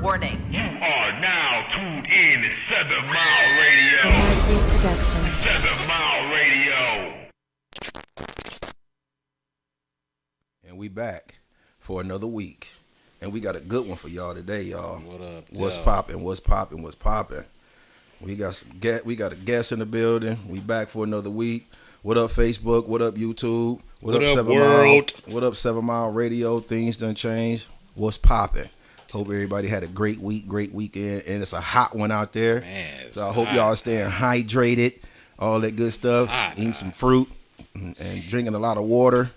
Warning. You are now tuned in to 7 Mile Radio. 7 Mile Radio. And we back for another week. And we got a good one for y'all today, y'all. What up? What's poppin'? What's poppin'? What's poppin'? We got a guest in the building. We back for another week. What up, Facebook? What up, YouTube? What up, 7 world? Mile? What up, 7 Mile Radio? Things done changed. What's poppin'? Hope everybody had a great weekend, and it's a hot one out there. Man, so I hope y'all staying hydrated, all that good stuff. Eating some fruit and drinking a lot of water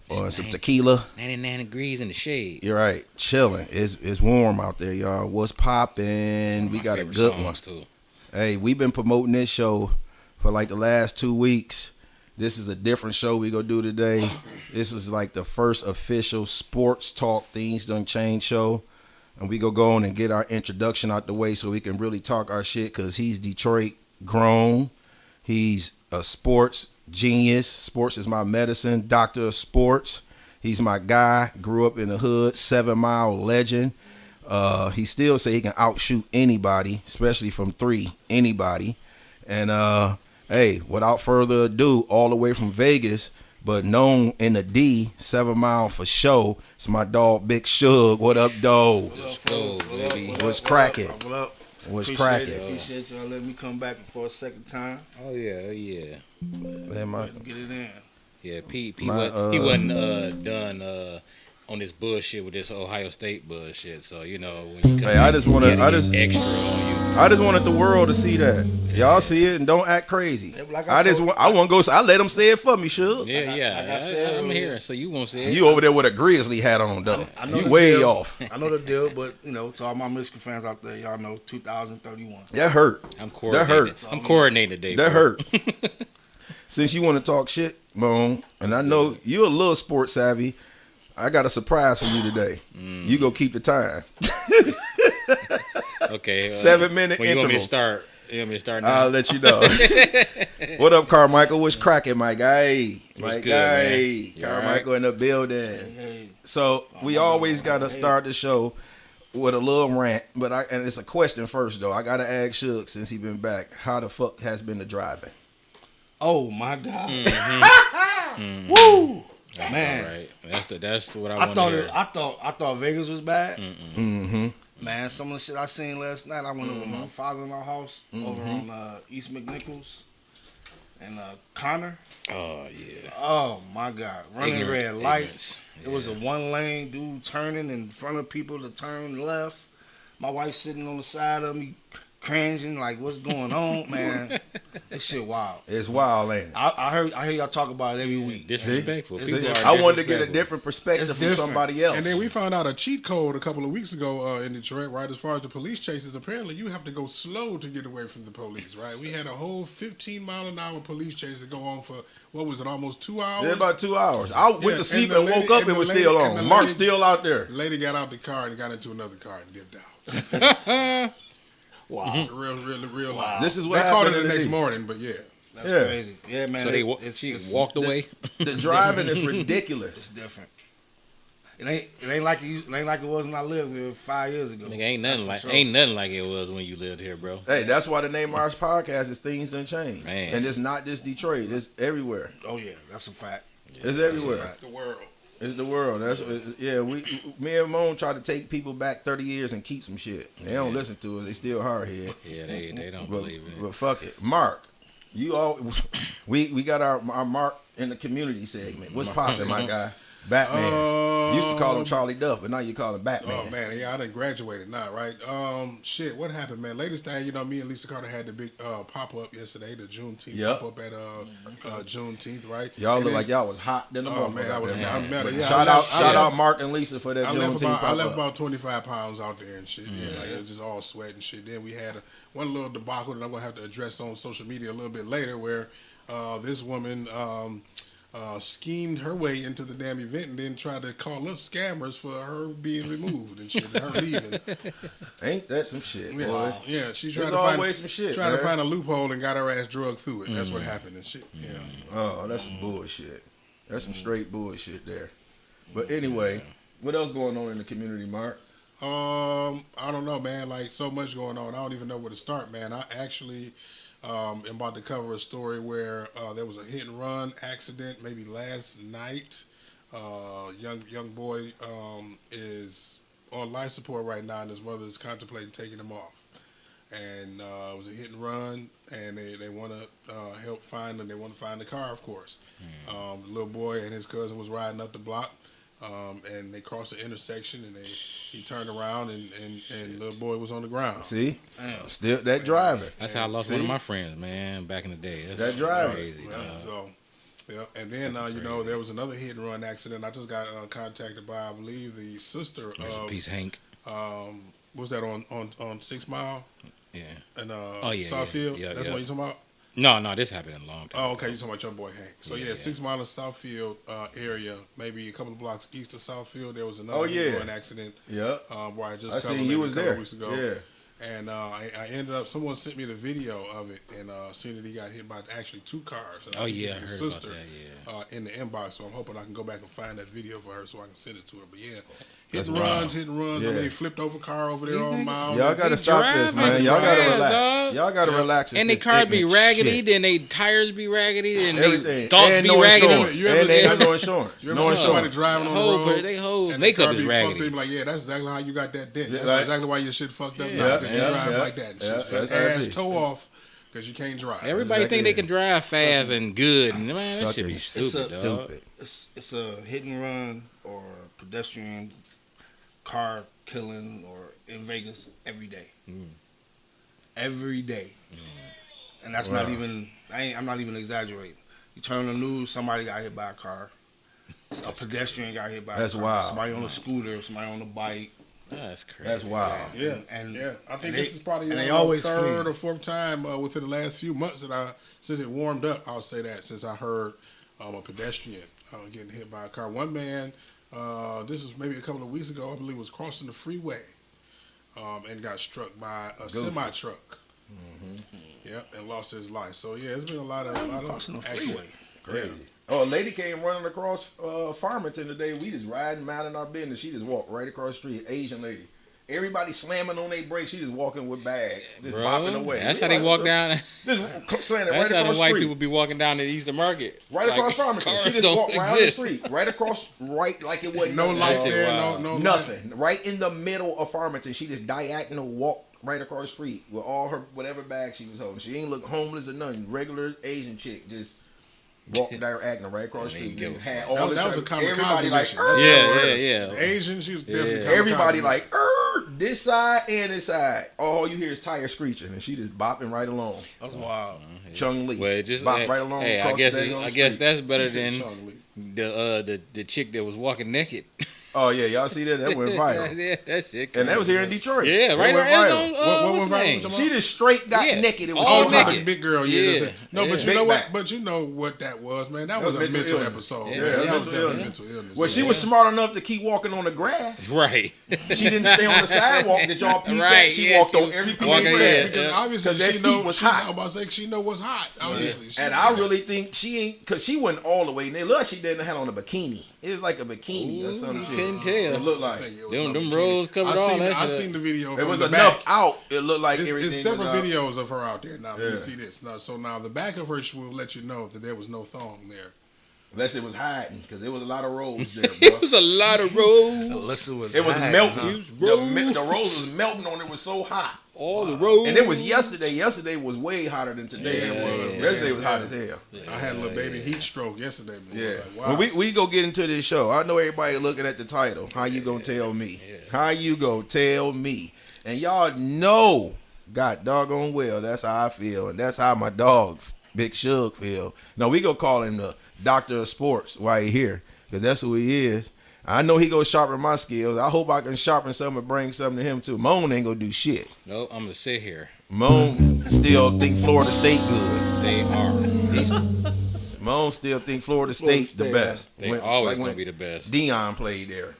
or some tequila. 99 degrees in the shade. You're right, chilling. It's warm out there, y'all. What's poppin'? We got a good one. Too. Hey, we've been promoting this show for like the last 2 weeks. This is a different show we gonna do today. This is like the first official sports talk Things Done Change show. And we go on and get our introduction out the way so we can really talk our shit, because he's Detroit grown. He's a sports genius. Sports is my medicine. Doctor of sports. He's my guy. Grew up in the hood. 7 Mile legend. He still say he can outshoot anybody, especially from 3. Anybody. And hey, without further ado, all the way from Vegas, but known in the D, 7 Mile for show. It's my dog, Big Shug. What up, dog? What's cracking? What up? What's cracking? Appreciate y'all letting me come back for a second time. Oh yeah. Man, Get it in. Yeah, Pete he wasn't done on this bullshit with this Ohio State bullshit. So when you come hey, I just wanted extra on you. I just wanted the world to see that. Y'all see it and don't act crazy. Like I want to go. I let them say it for me, Shug. Yeah. I'm here, so you won't say it. You over there with a Grizzly hat on, though. I know you way deal. off. I know the deal, but to all my Michigan fans out there, y'all know 2031. That hurt. I'm coordinated. That hurt. I'm coordinated, Dave. That hurt. Since you want to talk shit, Moan, and I know you're a little sports savvy, I got a surprise for you today. You go keep the time. Okay. 7-minute when intervals. You want me to start now? I'll let you know. What up, Carmichael? What's cracking, my guy? My guy. Carmichael in the building. Hey. So we always got to start the show with a little rant, and it's a question first, though. I got to ask Shug, since he been back, how the fuck has been the driving? Oh my God. Woo! That's man. All right. That's what I want to hear. I thought Vegas was bad. Mm-hmm. Man, some of the shit I seen last night, I went over to my father-in-law house over on East McNichols and Connor. Oh yeah. Oh my God! Running red lights. It was a 1-lane dude turning in front of people to turn left. My wife sitting on the side of me, cringing like, "What's going on, man?" This shit wild. It's wild, ain't it? I hear y'all talk about it every week. Disrespectful. I wanted to get a different perspective from somebody else. And then we found out a cheat code a couple of weeks ago in Detroit, right? As far as the police chases, apparently you have to go slow to get away from the police, right? We had a whole 15-mile-an-hour police chase to go on for, what was it, almost 2 hours? Yeah, about 2 hours. I went to sleep and woke up, it was still on. Mark's still out there. The lady got out the car and got into another car and dipped out. Wow. Real loud. This is what they caught happened it the next morning, but yeah. That's crazy. Yeah, man. So she walked away. The driving is ridiculous. It's different. It ain't like it was when I lived here 5 years ago. Nigga, ain't nothing like it was when you lived here, bro. Hey, that's why the name of our podcast is Things Done Change. Man. And it's not just Detroit. It's everywhere. Oh yeah, that's a fact. It's everywhere. The world. It's the world. Me and Moan try to take people back 30 years and keep some shit. They don't listen to us. They still hard head. Yeah, they don't believe it. But fuck it. Mark, we got our Mark in the community segment. What's poppin', my guy? Batman. Used to call him Charlie Duff, but now you call him Batman. Oh man, yeah, I done graduated now, right? Shit, what happened, man? Latest thing, me and Lisa Carter had the big pop up yesterday, the Juneteenth pop up at Juneteenth, right? Y'all look like y'all was hot than the man, I'm mad. Yeah, shout out Mark and Lisa for that Juneteenth pop up. I left about 25 pounds out there and shit. Yeah, like it was just all sweat and shit. Then we had one little debacle that I'm gonna have to address on social media a little bit later, where this woman schemed her way into the damn event and then tried to call us scammers for her being removed and shit, and her leaving. Ain't that some shit, yeah, boy? Yeah, she tried to find a loophole and got her ass drugged through it. That's what happened and shit. Yeah. Oh, that's some bullshit. That's some straight bullshit there. But anyway, What else going on in the community, Mark? I don't know, man. Like so much going on. I don't even know where to start, man. I actually am about to cover a story where there was a hit and run accident maybe last night. Young boy is on life support right now, and his mother is contemplating taking him off. And it was a hit and run, and they want to help find them. They want to find the car, of course. The little boy and his cousin was riding up the block. And they crossed the intersection, and he turned around, and little boy was on the ground. See, still that driving. That's how I lost one of my friends, man, back in the day. That's that driving. crazy. So, yeah, and then there was another hit and run accident. I just got contacted by, I believe, the sister Rest in of peace, Hank. was that on 6 Mile? Yeah. And Yeah, Southfield. yeah, That's yeah. what you talking about. No, this happened a long time. Oh, okay. You talking about your boy Hank? So yeah, 6 Mile and Southfield area, maybe a couple of blocks east of Southfield, there was another hit accident. Yeah. Where I just I covered seen you was a couple there. weeks ago. Yeah. And I ended up. Someone sent me the video of it, and seen that he got hit by actually 2 cars. And Oh I think yeah, I it's heard the sister, about that. in the inbox. So I'm hoping I can go back and find that video for her so I can send it to her. But yeah, That's hit and runs. Yeah. I mean, they flipped over a car over there on Mile. Y'all gotta stop this, driving man. Y'all gotta fast, relax. dog. Y'all gotta relax. with And they this cars be ignorant raggedy, shit. then they tires be raggedy, and they Everything. thoughts And be no raggedy. insurance. You ever- And they got no insurance. You ever No see somebody insurance. driving on the road? They whole and makeup the car is be raggedy. fucked, they be like, yeah, that's exactly how you got that dent. That's like- exactly why your shit fucked up Yeah. now, because you Yeah, drive yeah, like that. And yeah, shit. that's Ass right. toe off because you can't drive. Everybody Exactly think they it. can drive fast and good, and man, that should be Fucking stupid, dog. It's a hit and run or pedestrian car killing or in Vegas every day. Every day. And that's not even I'm not even exaggerating. You turn on the news, somebody got hit by a car. A pedestrian got hit by That's a car. wild. Somebody on a scooter, somebody on a bike. That's crazy. That's wild. Yeah, And I think and this they- is probably and they the always third flee. or fourth time within the last few months since it warmed up. I'll say that since I heard a pedestrian getting hit by a car. One man, this was maybe a couple of weeks ago, I believe, was crossing the freeway and got struck by a semi truck. Yep, and lost his life. So yeah, it's been a lot of crossing the accident. freeway. Crazy. Oh, a lady came running across Farmington today. We just riding, minding our business. She just walked right across the street. Asian lady. Everybody slamming on their brakes. She just walking with bags, just bopping away. That's We how they like, walk look, down. Just saying it That's right how across the the white street. people be walking down to the Eastern Market. Right Like, across Farmington. She cars just don't walked right on the exist. street. Right across, right like it wasn't No nothing. light shit there, wild. no Nothing. Right in the middle of Farmington. She just diagonal walked right across the street with all her whatever bag she was holding. She ain't look homeless or nothing. Regular Asian chick just walked diagonal right across the They street. give They a had fuck. all That was this. a kamikaze Everybody like, mission. That's Yeah, what yeah, it yeah. was. The Asian, she was definitely kamikaze everybody mission. like, this side and this side. All you hear is tire screeching, and she just bopping right along. That's wild. Chung Lee, Well, it just bop right along. Hey, I across guess the daggone I guess street. that's better She said than Chung Lee. the chick that was walking naked. Oh yeah, y'all see that? That went viral, Yeah, that shit. and that was here in Detroit. Yeah, That right went there. viral. What What's went her viral? name? What She just straight got Yeah. naked. It was All so talking naked. about the big girl, Yeah. yeah. No, but you Big know what? back. But you know what that was, man. That That was was a mental mental illness. episode. Yeah, Yeah, that was that was mental definitely illness. mental illness. Well, she Yeah. was smart enough to keep walking on the grass. Right. She didn't stay on the sidewalk that y'all peeped Right, at. She yeah, walked she on was every piece walking of in. grass. Because Yeah. obviously 'Cause that she feet know was she, hot. I was about to say she know what's hot. Obviously, she And know I that. really think she ain't, because she wasn't all the way. And it looked like she didn't have on a bikini. It was like a bikini or some you shit. couldn't tell. It looked I like think it was Them- no them bikini. rolls covered I all seen, that I shit. seen the video. it from was the enough back. out. It looked like everything It's several was out. videos of her out there. Now let Yeah. me see this. Now, so now the back of her will let you know that there was no thong there. Unless it was hiding, because there was a lot of rolls there, bro. It was a lot of roads. Unless it was It was hiding, melting. huh? The rolls was melting on it. Was so hot. All the roads. And it was yesterday. Yesterday was way hotter than today. Yeah, it was. Yesterday was hot as hell. I had a little baby heat stroke yesterday. Boy. Yeah. Like, Well, wow. we go get into this show. I know everybody looking at the title. How you gonna tell me? How you gonna tell me? And y'all know, God doggone well, that's how I feel, and that's how my dog, Big Shug, feel. No, we gonna call him the Doctor of Sports while he here, because that's who he is. I know he gonna sharpen my skills. I hope I can sharpen something and bring something to him too. Moan ain't gonna do shit. No, I'm gonna sit here. Moan still think Florida State good. They are. He's, Moan still think Florida State's the State, best. They When- always like gonna when be the best. Dion played there.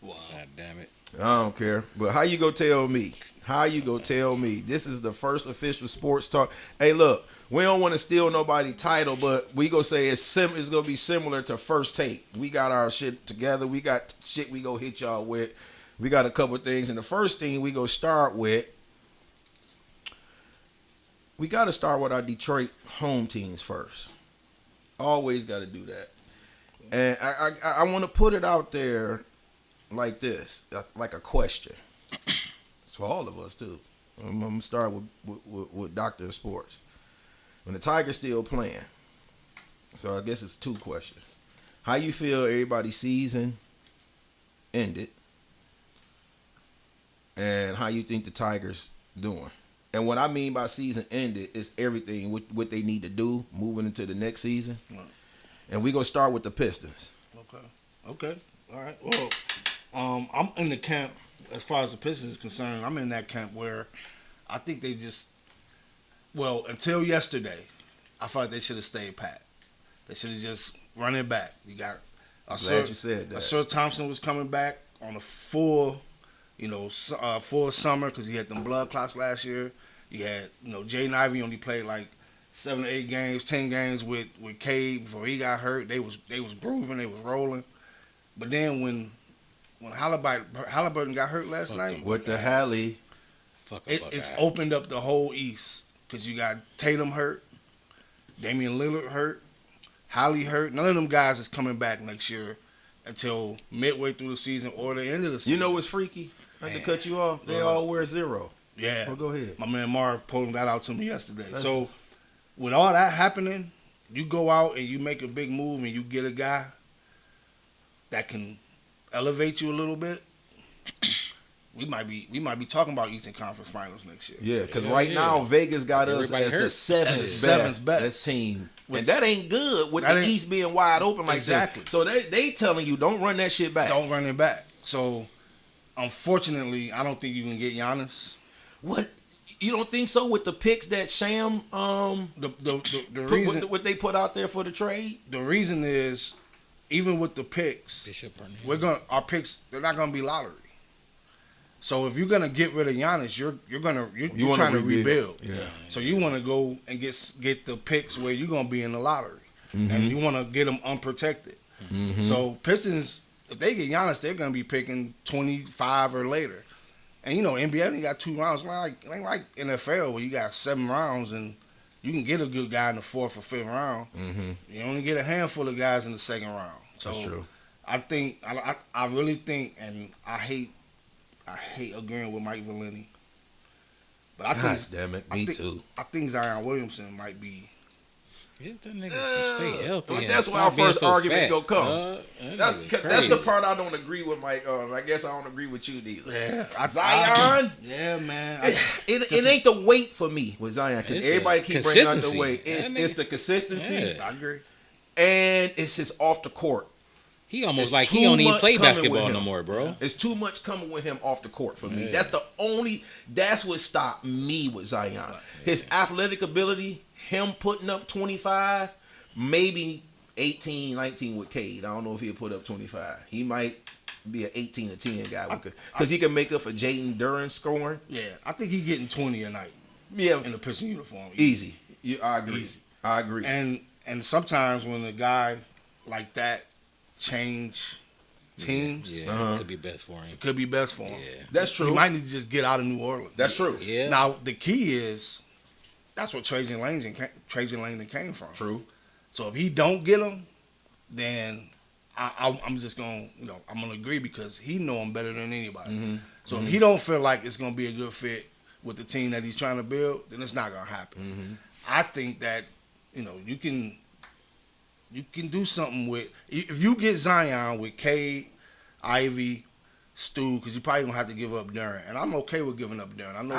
God damn it. I don't care. But how you gonna tell me? How you gonna tell me? This is the first official sports talk. Hey, look, we don't want to steal nobody's title, but we gonna say it's gonna be similar to First Take. We got our shit together. We got shit we go hit y'all with. We got a couple things, and the first thing we go start with, we got to start with our Detroit home teams first. Always got to do that. And I want to put it out there like this, like a question. It's for all of us too. I'm gonna start with Doctor of Sports. When the Tigers still playing, so I guess it's 2 questions. How you feel everybody's season ended, and how you think the Tigers doing? And what I mean by season ended is everything, what they need to do moving into the next season. Right. And we gonna start with the Pistons. Okay. All right. Well, I'm in the camp as far as the Pistons is concerned. I'm in that camp where I think they just. Well, until yesterday, I thought they should have stayed pat. They should have just run it back. You got. Glad you said that. Sir Thompson was coming back on a full summer because he had them blood clots last year. You had, Jaden Ivey only played like 7 or 8 games, 10 games with Cade before he got hurt. They was grooving, they was rolling. But then when Halliburton got hurt last night, with the Halley, it's opened up the whole East. Because you got Tatum hurt, Damian Lillard hurt, Hallie hurt. None of them guys is coming back next year until midway through the season or the end of the season. You know what's freaky? I had to cut you off. They all wear 0. Yeah. Well, go ahead. My man Marv pulled that out to me yesterday. So, with all that happening, you go out and you make a big move and you get a guy that can elevate you a little bit. We might be talking about Eastern Conference Finals next year. Yeah, because now Vegas got Everybody us hurt. as the seventh best team. And that ain't good with the East being wide open like that. So they telling you, don't run that shit back. Don't run it back. So, unfortunately, I don't think you can get Giannis. What? You don't think so with the picks that Sham the reason what they put out there for the trade? The reason is, even with the picks, our picks, they're not gonna be lottery. So if you're gonna get rid of Giannis, you're trying to rebuild. Yeah. So you want to go and get the picks where you're gonna be in the lottery, and you want to get them unprotected. Mm-hmm. So Pistons, if they get Giannis, they're gonna be picking 25 or later. And NBA only got 2 rounds. Ain't like NFL where you got 7 rounds and you can get a good guy in the 4th or 5th round. Mm-hmm. You only get a handful of guys in the 2nd round. So that's true. I really think, and I hate agreeing with Mike Valenti. But I think, damn it, me too. I think Zion Williamson might be. Yeah, that nigga stay healthy. But that's where our first argument gonna come. That's crazy. the part I don't agree with Mike on. I guess I don't agree with you neither. Yeah, Zion. Yeah, man. It ain't the weight for me with Zion because everybody keep bringing out the weight. It's the consistency. Yeah. I agree. And it's his off the court. He almost like he don't even play basketball no more, bro. It's too much coming with him off the court for me. That's what stopped me with Zion. His athletic ability, him putting up 25, maybe 18, 19 with Cade. I don't know if he'll put up 25. He might be an 18 or 10 guy because he can make up for Jaden Duran scoring. Yeah, I think he's getting 20 a night. Yeah, in the Piston uniform. Easy. I agree. Easy. I agree. And sometimes when a guy like that change teams, it could be best for him. It could be best for him. Yeah. That's true. He might need to just get out of New Orleans. That's true. Yeah. Now the key is that's what Trajan Langdon came from. True. So if he don't get him, then I'm just gonna I'm gonna agree because he know him better than anybody. Mm-hmm. So if he don't feel like it's gonna be a good fit with the team that he's trying to build, then it's not gonna happen. Mm-hmm. I think that you can do something with if you get Zion with Cade, Ivy, Stu, because you probably gonna have to give up Duran, and I'm okay with giving up Duran. I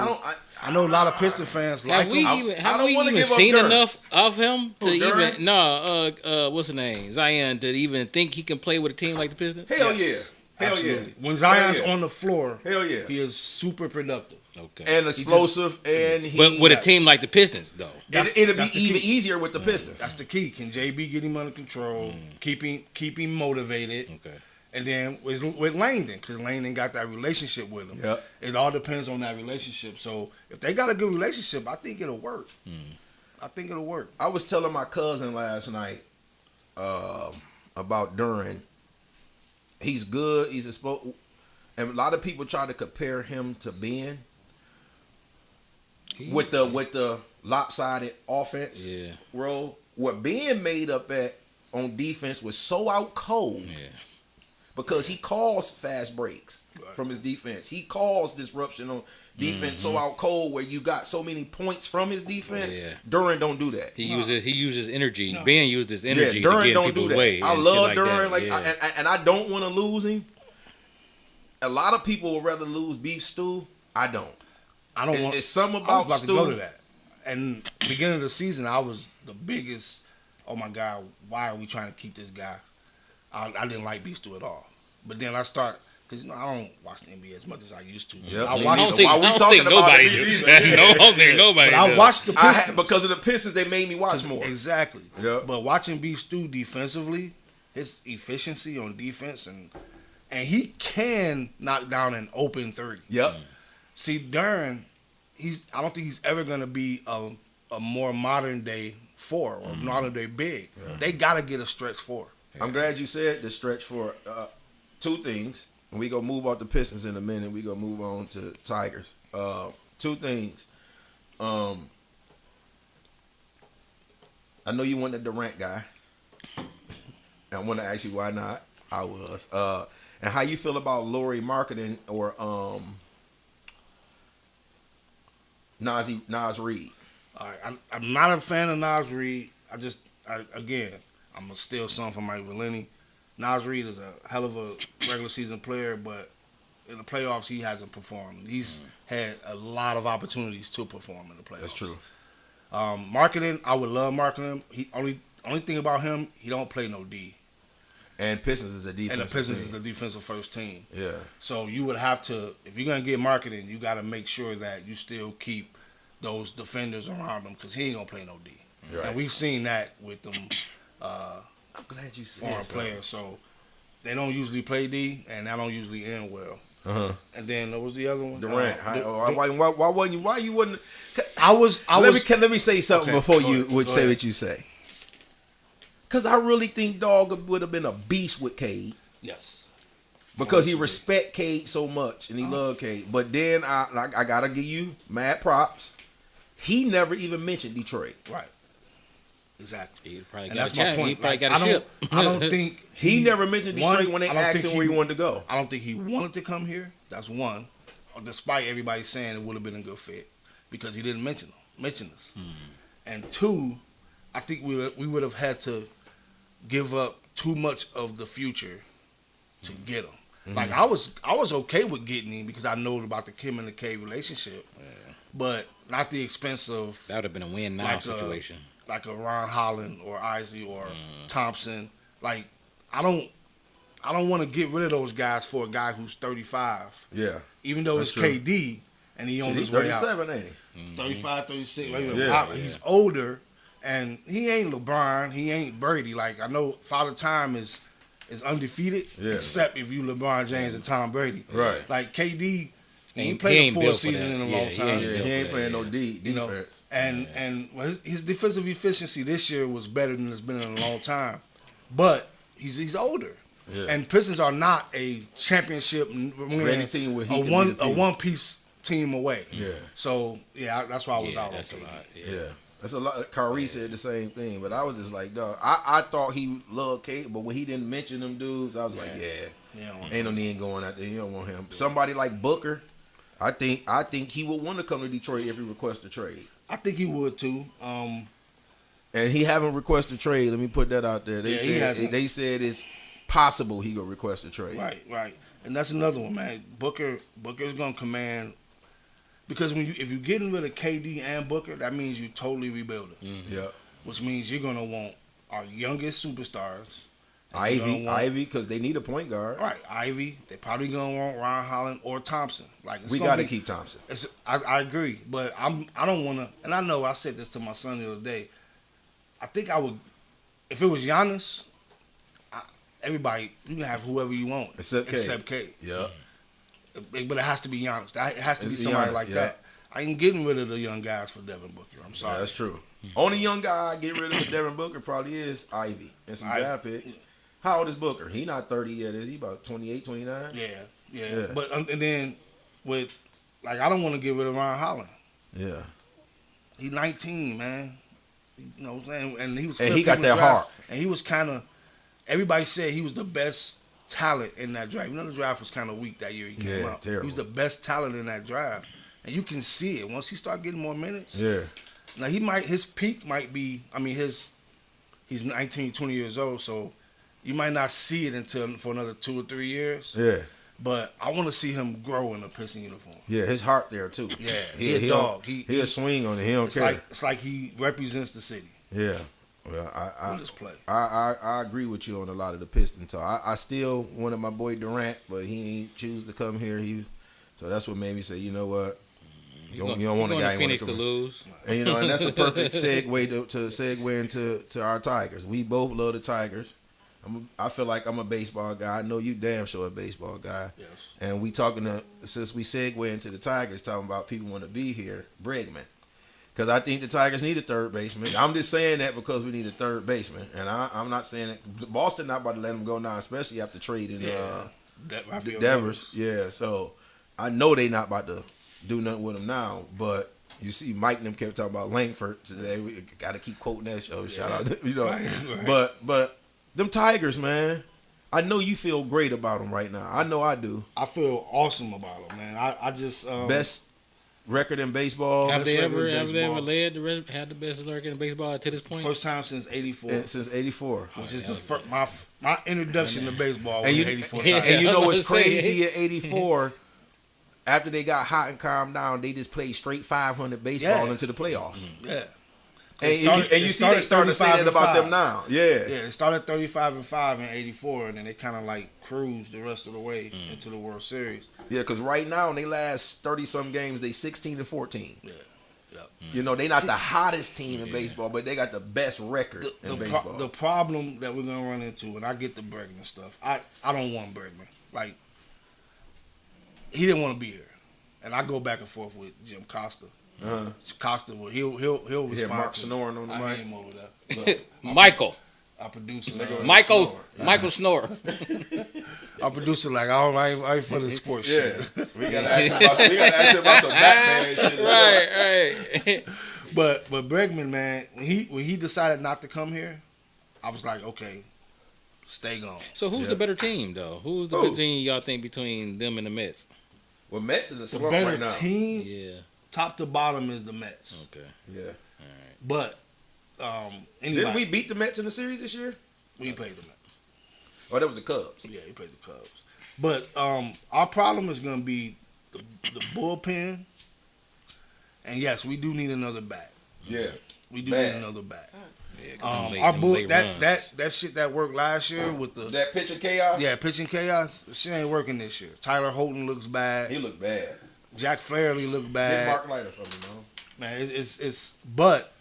know a lot of Piston fans like him. Have we even seen enough of him to even what's his name, Zion, to even think he can play with a team like the Pistons? Hell yeah. Hell yeah. When Zion's on the floor, hell yeah, he is super productive. Okay. And explosive, but with a team like the Pistons, though, it'll be even easier with the Pistons. That's the key. Can JB get him under control? Keep him motivated. Okay. And then with Langdon, because Langdon got that relationship with him. Yep. It all depends on that relationship. So if they got a good relationship, I think it'll work. I think it'll work. I was telling my cousin last night about Duran. He's good. He's and a lot of people try to compare him to Ben with the lopsided offense role. What Ben made up on defense was so out cold because he caused fast breaks from his defense. He caused disruption on defense so out cold where you got so many points from his defense. Duran don't do that. He uses energy. No. Ben used his energy Duran to get don't people do that. away. I love Duran. Duran, and I don't want to lose him. A lot of people would rather lose Beef Stew. I don't. It's something about to Stew. go to that. And beginning of the season, I was the biggest. Oh my God, why are we trying to keep this guy? I didn't like Beef Stew at all. But then I start because I don't watch the NBA as much as I used to. Yep. I don't think nobody do. I don't think nobody. But I watched the Pistons because of the Pistons. They made me watch more. Exactly. Yep. But watching Beef Stew defensively, his efficiency on defense and he can knock down an open three. Yep. See, Duran, I don't think he's ever gonna be a more modern day four or modern day big. Yeah. They gotta get a stretch four. I'm glad you said the stretch four. Two things. And we gonna move off the Pistons in a minute. We gonna move on to Tigers. Two things. I know you want the Durant guy. And I want to ask you why not. I was. And how you feel about Lauri Markkanen or Naz Reid? All right, I'm not a fan of Naz Reid. Again, I'm gonna steal something from Mike Valeni. Naz Reid is a hell of a regular season player, but in the playoffs he hasn't performed. He's had a lot of opportunities to perform in the playoffs. That's true. Markkanen, I would love Markkanen. He only thing about him, he don't play no D. And Pistons is a defensive team. And the Pistons is a defensive first team. Yeah. So you would have to, if you're gonna get Markkanen, you got to make sure that you still keep those defenders around him because he ain't gonna play no D. Right. And we've seen that with them. I'm glad you said foreign players, so they don't usually play D, and that don't usually end well. And then what was the other one? Durant. Why wasn't you? Why you wouldn't? Let me say something before you would say what you say. Because I really think Dog would have been a beast with Cade. Yes. Because he respect Cade so much and he love Cade. But then I gotta give you mad props. He never even mentioned Detroit. Right. Exactly. And that's my point. He probably got a ship. I don't think he never mentioned Detroit when they asked him where he wanted to go. I don't think he wanted to come here. That's one. Despite everybody saying it would have been a good fit because he didn't mention us. And two, I think we would have had to give up too much of the future to get him. Like I was okay with getting him because I know about the Kim and the K relationship, but not the expense of that would have been a win now situation. Like a Ron Holland or Isley or Thompson. Like I don't want to get rid of those guys for a guy who's 35. Yeah. Even though it's KD and he on his way out. 37, ain't he? 35, 36. Yeah. He's older and he ain't LeBron. He ain't Brady. Like I know Father Time is undefeated except if you LeBron James and Tom Brady. Right. Like KD, he ain't played a full season in a long time. He ain't playing no D. You know, and his defensive efficiency this year was better than it's been in a long time. But he's older. Yeah. And Pistons are not a championship ready team with a one piece team away. Yeah. So that's why I was out. That's a lot. Yeah. That's a lot. Kyrie said the same thing, but I was just like, dog. I thought he loved Kate, but when he didn't mention them dudes, I was like, ain't no need going out there. You don't want him. Somebody like Booker, I think he would want to come to Detroit if he requests a trade. I think he would too. And he haven't requested a trade. Let me put that out there. They said it's possible he gonna request a trade. Right. And that's another one, man. Booker's gonna command because if you're getting rid of KD and Booker, that means you're totally rebuilding. Yeah. Which means you're gonna want our youngest superstars. Ivy, because they need a point guard. Right, Ivy. They probably gonna want Ron Holland or Thompson. Like we got to keep Thompson. I agree, but I don't want to. And I know I said this to my son the other day. I think I would, if it was Giannis. Everybody, you can have whoever you want except K. Yeah. But it has to be Giannis. It has to be somebody Giannis, that. I ain't getting rid of the young guys for Devin Booker. I'm sorry. Yeah, that's true. Only young guy I get rid of with Devin Booker probably is Ivy and some draft picks. How old is Booker? He not 30 yet, is he? About 28, 29? Yeah. But and then with like I don't want to get rid of Ron Holland. Yeah. He's 19, man. You know what I'm saying? And he was And he got that heart. And he was kind of everybody said he was the best talent in that draft. You know the draft was kind of weak that year he came out. Terrible. He was the best talent in that draft. And you can see it once he start getting more minutes. Yeah. Now his peak might be, I mean he's 19, 20 years old, so you might not see it until for another 2 or 3 years. Yeah. But I want to see him grow in a Piston uniform. Yeah, his heart there too. Yeah, he a dog. He'll swing on it. He don't care. It's like he represents the city. Yeah. Well, in this play. I agree with you on a lot of the Pistons talk. I still wanted my boy Durant, but he ain't choose to come here. So that's what made me say, you know what? You don't want a guy in Phoenix to lose. And and that's a perfect segue to segue into our Tigers. We both love the Tigers. I feel like I'm a baseball guy. I know you damn sure a baseball guy. Yes. And we since we segue into the Tigers, talking about people want to be here, Bregman. Because I think the Tigers need a third baseman. I'm just saying that because we need a third baseman. And I'm not saying it. Boston not about to let him go now, especially after trading Devers. Yeah, so I know they not about to do nothing with him now. But you see Mike and them kept talking about Langford today. We got to keep quoting that show. Shout out, Right. But them Tigers, man, I know you feel great about them right now. I know I do. I feel awesome about them, man. I just best record in baseball. Have they ever had the best record in baseball to this point? First time since '84. Since '84, which is my introduction to baseball. Was '84. And you know what's crazy at '84? After they got hot and calmed down, they just played straight 500 baseball into the playoffs. Yeah. And you see they starting to say that about them now. Yeah, they started 35-5 in '84, and then they kind of like cruised the rest of the way into the World Series. Yeah, because right now in they last 30-some games, they 16-14. Yeah, they not the hottest team in baseball, but they got the best record in baseball. The problem that we're gonna run into, and I get the Bregman stuff. I don't want Bregman. Like he didn't want to be here, and I go back and forth with Jim Costa. Costa, he'll respond. Yeah, Mark snoring on the mic. Him over there. Michael. Our producer. Michael Snore. Our producer I ain't for the sports shit. We gotta ask him about some Batman shit. Right. But Bregman, man, when he decided not to come here, I was like, okay, stay gone. So who's the better team though? Who's the better team y'all think between them and the Mets? Well, Mets is a slump better right now. Team, yeah. Top to bottom is the Mets. Okay. Yeah. All right. But didn't we beat the Mets in the series this year? We played the Mets. Oh, that was the Cubs. Yeah, we played the Cubs. But our problem is going to be the bullpen. And yes, we do need another bat. Yeah. We do need another bat. Yeah, our bull that shit that worked last year with that pitching chaos. Yeah, pitching chaos. Shit ain't working this year. Tyler Holton looks bad. He looked bad. Jack Flaherty looked bad. Get Mark Leiter from him, man. It's but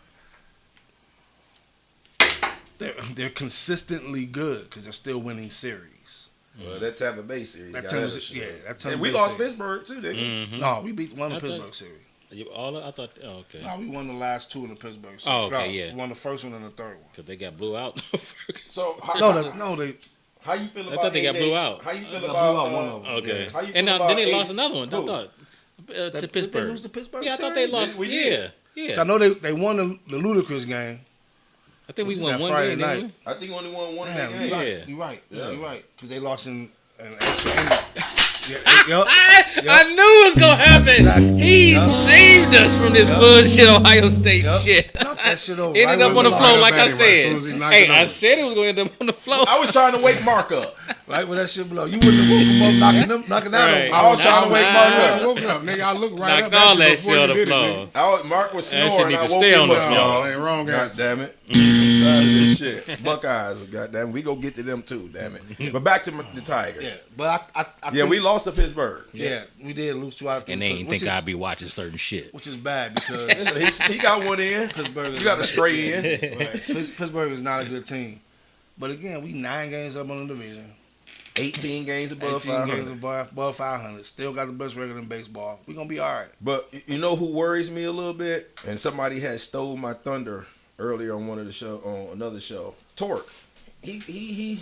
they're consistently good because they're still winning series. Well, that Tampa Bay series. And we lost Pittsburgh too, didn't we? Mm-hmm. No, we beat the Pittsburgh series. I thought. Oh, okay. No, we won the last two in the Pittsburgh series. Oh, okay, yeah. We won the first one and the third one. Because they got blew out. So they. How you feel about? I thought they AJ? got blew out. How you feel about one of them? Okay. Yeah. How you feel And now about then they AJ? lost another one. I thought to Pittsburgh. Did they lose to Pittsburgh? Yeah, I thought they lost. We did. Yeah. So I know they won the Ludicrous game. I think we This won is one that Friday game. night. Didn't I think we only won one Damn, game. Yeah. You're right. Yeah. You're right. Because they lost in an extra inning. I knew it was gonna happen. He saved us from this bullshit Ohio State shit. Knock that shit over. Ended up on the floor, like I said. As soon as he knocked Hey, it I over. said it was gonna end up on the floor. I was trying to wake Mark up. Right when that shit blow. You wouldn't have woke him up knocking that Right. over. I was trying to wake Mark I up. woke up, nigga. I looked right Knocked up all at you that before shit on you the did it, floor. nigga. Mark was That shit snoring. need I to woke stay him on the up, floor. y'all. Ain't wrong God answer. damn it. I'm tired of this shit. Buckeyes, goddamn. We go get to them too, damn it. But back to the Tigers. Yeah, but I Yeah, think, we lost to Pittsburgh. Yeah, we did lose 2 out of 3. And they ain't think I'd be watching certain shit. Which is bad because He got one in. Pittsburgh. You got a stray in. Right. Pittsburgh is not a good team. But again, we 9 games up on the division. 18 games above 18 500. games above 500. Still got the best record in baseball. We're going to be all right. But you know who worries me a little bit? And somebody had stole my thunder earlier on another show. Torque. He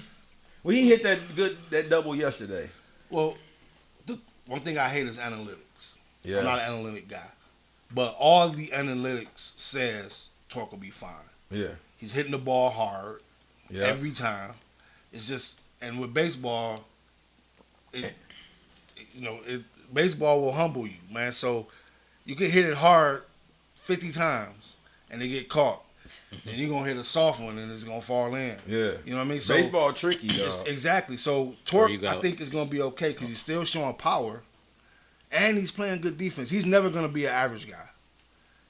hit that double yesterday. Well, the one thing I hate is analytics. Yeah. I'm not an analytic guy. But all the analytics says Torque will be fine. Yeah. He's hitting the ball hard every Yeah. time. It's just, and with baseball, baseball will humble you, man. So you can hit it hard 50 times and they get caught. And you're going to hit a soft one and it's going to fall in. Yeah. You know what I mean? So baseball tricky, dog. Exactly. So Torque, I think, is going to be okay because he's still showing power and he's playing good defense. He's never going to be an average guy.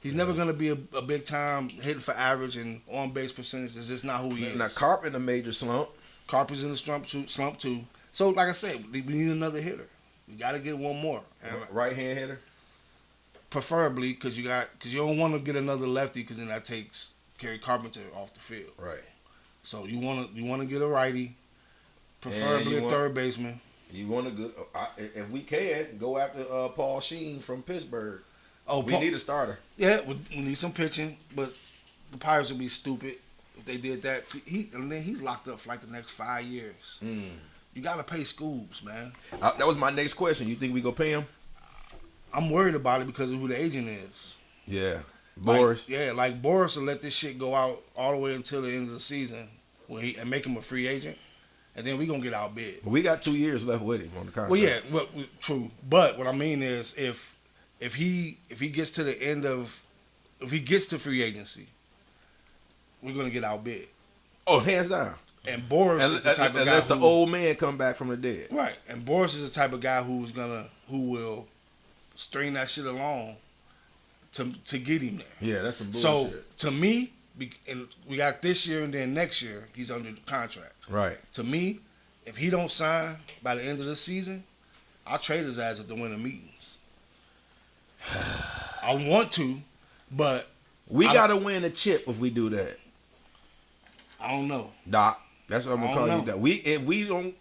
He's never going to be a big time hitting for average and on base percentage. It's just not who he is. Now, Carp in a major slump. Carper's in the slump too. So, like I said, we need another hitter. We got to get one more. Right hand hitter? Preferably because you don't want to get another lefty because then that takes Kerry Carpenter off the field. Right. So you want to get a righty, preferably a third baseman. You want to go, if we can, go after Paul Sheen from Pittsburgh. Oh, we need a starter. Yeah, we need some pitching, but the Pirates would be stupid if they did that. And then he's locked up for like the next 5 years. You got to pay Scoobs, man. That was my next question. You think we go pay him? I'm worried about it because of who the agent is. Yeah. Boris. Like Boris will let this shit go out all the way until the end of the season and make him a free agent, and then we gonna get outbid. We got 2 years left with him on the contract. Well, yeah, true. But what I mean is, if he gets to if he gets to free agency, we're gonna get outbid. Oh, hands down. And Boris is the type of guy unless the old man come back from the dead. Right. And Boris is the type of guy who will string that shit along to get him there. Yeah, that's some bullshit. So to me, and we got this year and then next year he's under contract. Right. To me, if he don't sign by the end of the season, I'll trade his ass at the winter meetings. I want to, but we gotta win a chip if we do that. I don't know, Doc. That's what I'm gonna call you, Doc.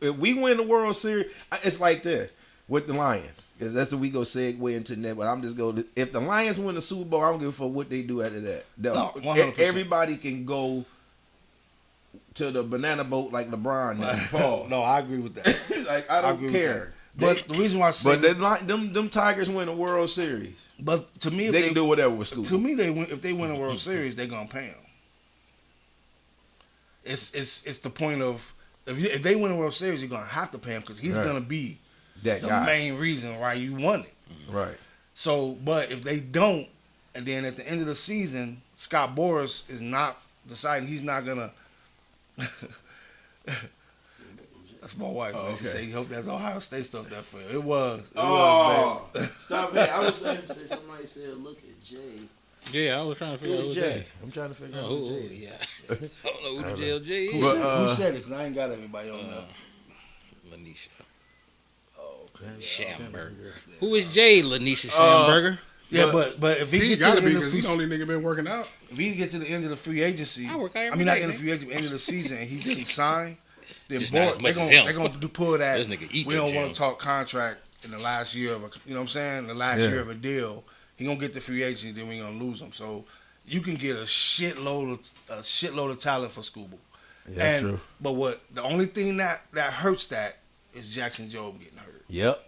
If we win the World Series, it's like this with the Lions. Because that's what we go segue into that. But I'm just going. If the Lions win the Super Bowl, I don't give a fuck what they do after that. No, 100%. Everybody can go to the banana boat like LeBron and Paul. No, I agree with that. Like I don't care. But the reason why I say, them Tigers win the World Series. But to me, if they can do whatever with school. To me, if they win the World Series, they're gonna pay him. It's the point of if they win the World Series, you're gonna have to pay him because he's gonna be that the guy. main reason why you won it. Right. So, but if they don't, and then at the end of the season, Scott Boras is not deciding he's not gonna. That's my wife. Oh, okay. She said, "You hope that's Ohio State stuff that for you." It was. Stop it! I was saying somebody said, "Look at Jay." Yeah, I was trying to figure out who's Jay. I'm trying to figure out who Jay. Yeah, I don't know who the jail Jay is. Who said it? Because I ain't got everybody on there. Lanisha. Oh, okay. Schamberger. Who is Jay? Lanisha Schamberger. Yeah, but if he gets to the end of he's the only nigga been working out. If he gets to the end of the free agency, not in the free agency, end of the season, and he didn't sign, then they're gonna pull that. This nigga eat we don't want to talk contract in the last year of you know what I'm saying, the last year of a deal. He gonna get the free agency, then we gonna lose him. So you can get a shitload of talent for Scuba. Yeah, that's true. But the only thing that hurts that is Jackson Jobe getting hurt. Yep.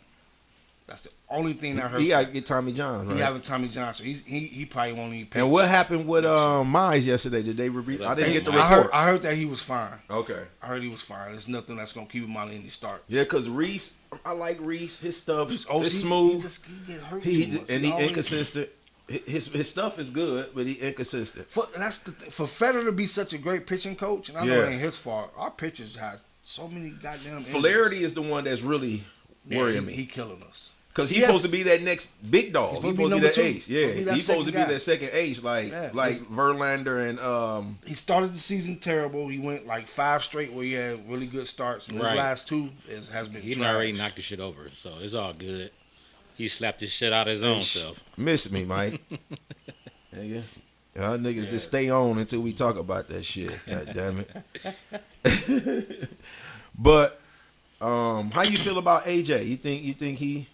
That's the only thing that hurts. He got to get Tommy John. Right? He having Tommy John, so he probably won't even. And what happened with Mize yesterday? Did they repeat? I didn't get the report. I heard that he was fine. Okay. I heard he was fine. There's nothing that's gonna keep him out of any start. Yeah, because Reese, I like Reese. His stuff is smooth. He get hurt he too much. And he inconsistent. His stuff is good, but he inconsistent. For Federer to be such a great pitching coach, and I know it ain't his fault. Our pitchers have so many goddamn injuries. Flaherty is the one that's really worrying me. He killing us. Because he's supposed to be that next big dog. He's supposed to be that ace. Yeah, he's supposed to be that second ace, like Verlander and. He started the season terrible. He went like 5 straight where he had really good starts, and his last 2 has been. He already knocked the shit over, so it's all good. He slapped his shit out of his own self. Miss me, Mike. Nigga. Y'all niggas just stay on until we talk about that shit. God damn it. But How you feel about AJ? You think he?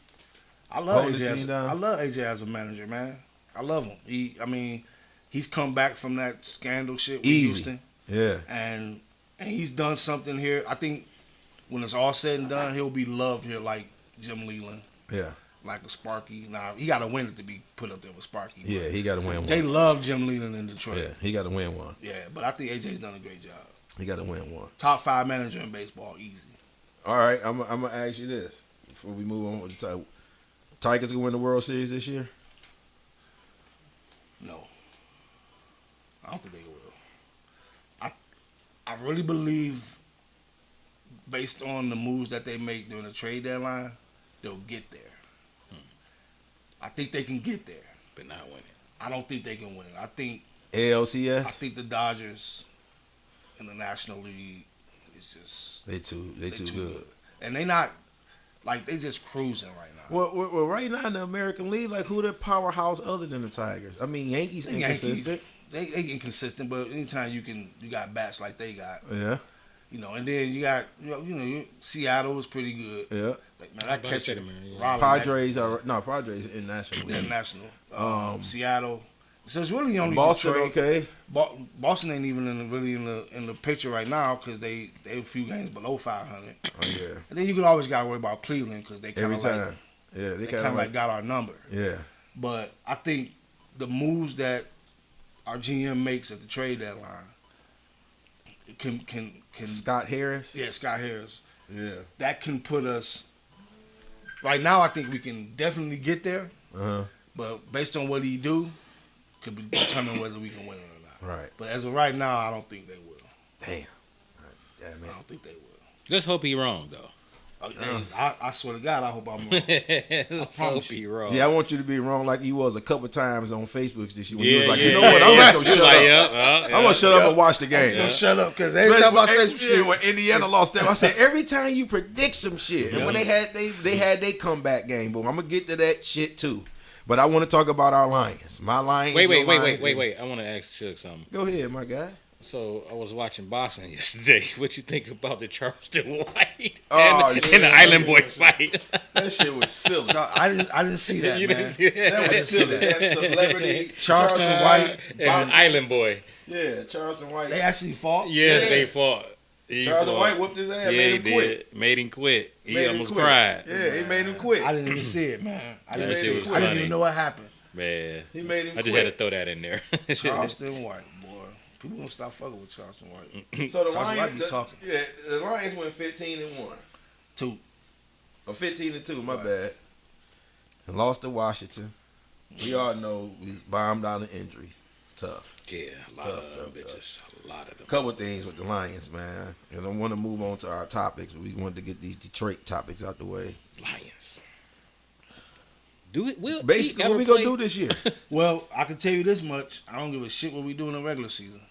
I love Hold his AJ. team down? I love AJ as a manager, man. I love him. He's come back from that scandal shit with Easy. Houston, Yeah. and he's done something here. I think when it's all said and done, he'll be loved here like Jim Leland, Yeah. like a Sparky. Now he got to win it to be put up there with Sparky. but Yeah. He got to win They one. love Jim Leland in Detroit. Yeah. He got to win one. Yeah, but I think AJ's done a great job. He got to win one. Top 5 manager in baseball, easy. All right. I'm gonna ask you this before we move on with the Tigers gonna win the World Series this year? No, I don't think they will. I really believe, based on the moves that they make during the trade deadline, they'll get there. I think they can get there. But not winning. I don't think they can win. I think ALCS. the Dodgers in the National League is just They too good. and they not like they just cruising right now. Well, right now in the American League, like who the powerhouse other than the Tigers? I mean, Yankees The inconsistent. They inconsistent, but anytime you got bats like they got, Yeah, and then you got Seattle is pretty good. yeah. Like man, that about to catcher, say them, yeah. Rolling, Padres in National League. international. Seattle. So it's really only Boston, Detroit. okay. Boston ain't even in the picture right now because they a few games below 500. Oh yeah. And then you could always got to worry about Cleveland because they kind Every of time. like Yeah, they kind of like got our number. yeah. But I think the moves that our GM makes at the trade deadline can Scott Harris. yeah, Scott Harris, Yeah. that can put us right now. I think we can definitely get there, Uh-huh. but based on what he do, could be determine whether we can win it or not. Right. But as of right now, I don't think they will. Damn. Yeah, I man. don't think they will. Let's hope he wrong though. I swear to God, I hope I'm wrong. Let's hope promise he wrong. Yeah, I want you to be wrong like you was a couple times on Facebook this year when you Yeah, was like, yeah, you know what, I'm yeah. just gonna shut up. I'm gonna shut up and watch the game. Don't shut up because every time I say some shit, when Indiana lost them, I said every time you predict some shit, and when they had their comeback game, boom, I'm gonna get to that shit too. But I want to talk about our Lions. My Lions. Wait. your Lions. I want to ask Chuck something. Go ahead, my guy. So I was watching boxing yesterday. What you think about the Charleston White Oh, and yeah. the Island Boy fight? That shit was silly. I didn't see that, You man. didn't see that? That was silly. That celebrity Charleston White, And Island Boy. Yeah, Charleston White. they actually fought. Yes, Yeah. they fought. He Charleston fought. White whooped his ass. Yeah, Made he him quit. did. Made him quit. He Made him almost quit. cried. Yeah, he made him quit. I didn't even see it, man. I That shit was didn't funny. even know what happened. Man, He made him I just quit. had to throw that in there. Charleston White, boy. People gonna stop fucking with Charleston White. So the Charleston White Lions, be talking. yeah, the Lions went 15-1. 2. Or 15-2, my bad. And lost to Washington. We all know we bombed out of injuries. It's tough. Yeah, a lot Tough, of them tough, bitches. A lot of them. Couple of things with the Lions, man. And I want to move on to our topics, but we wanted to get these Detroit topics out the way. Lions. Do it. Will Basically, he what ever we gonna play- do this year? Well, I can tell you this much: I don't give a shit what we do in the regular season.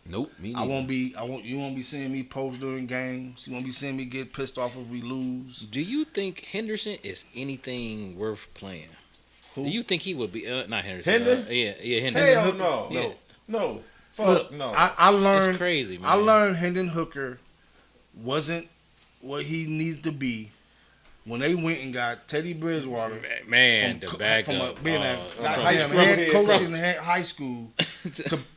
Nope, me You neither. won't be seeing me post during games. You won't be seeing me get pissed off if we lose. Do you think Henderson is anything worth playing? Who? Do you think he would be? Not Henderson. Hender? Yeah, Henderson. Hell no. Yeah. No. Fuck Look, no. I learned. It's crazy, man. I learned Hendon Hooker wasn't what he needed to be when they went and got Teddy Bridgewater Man, the backup. from being a from goddamn head coach in high school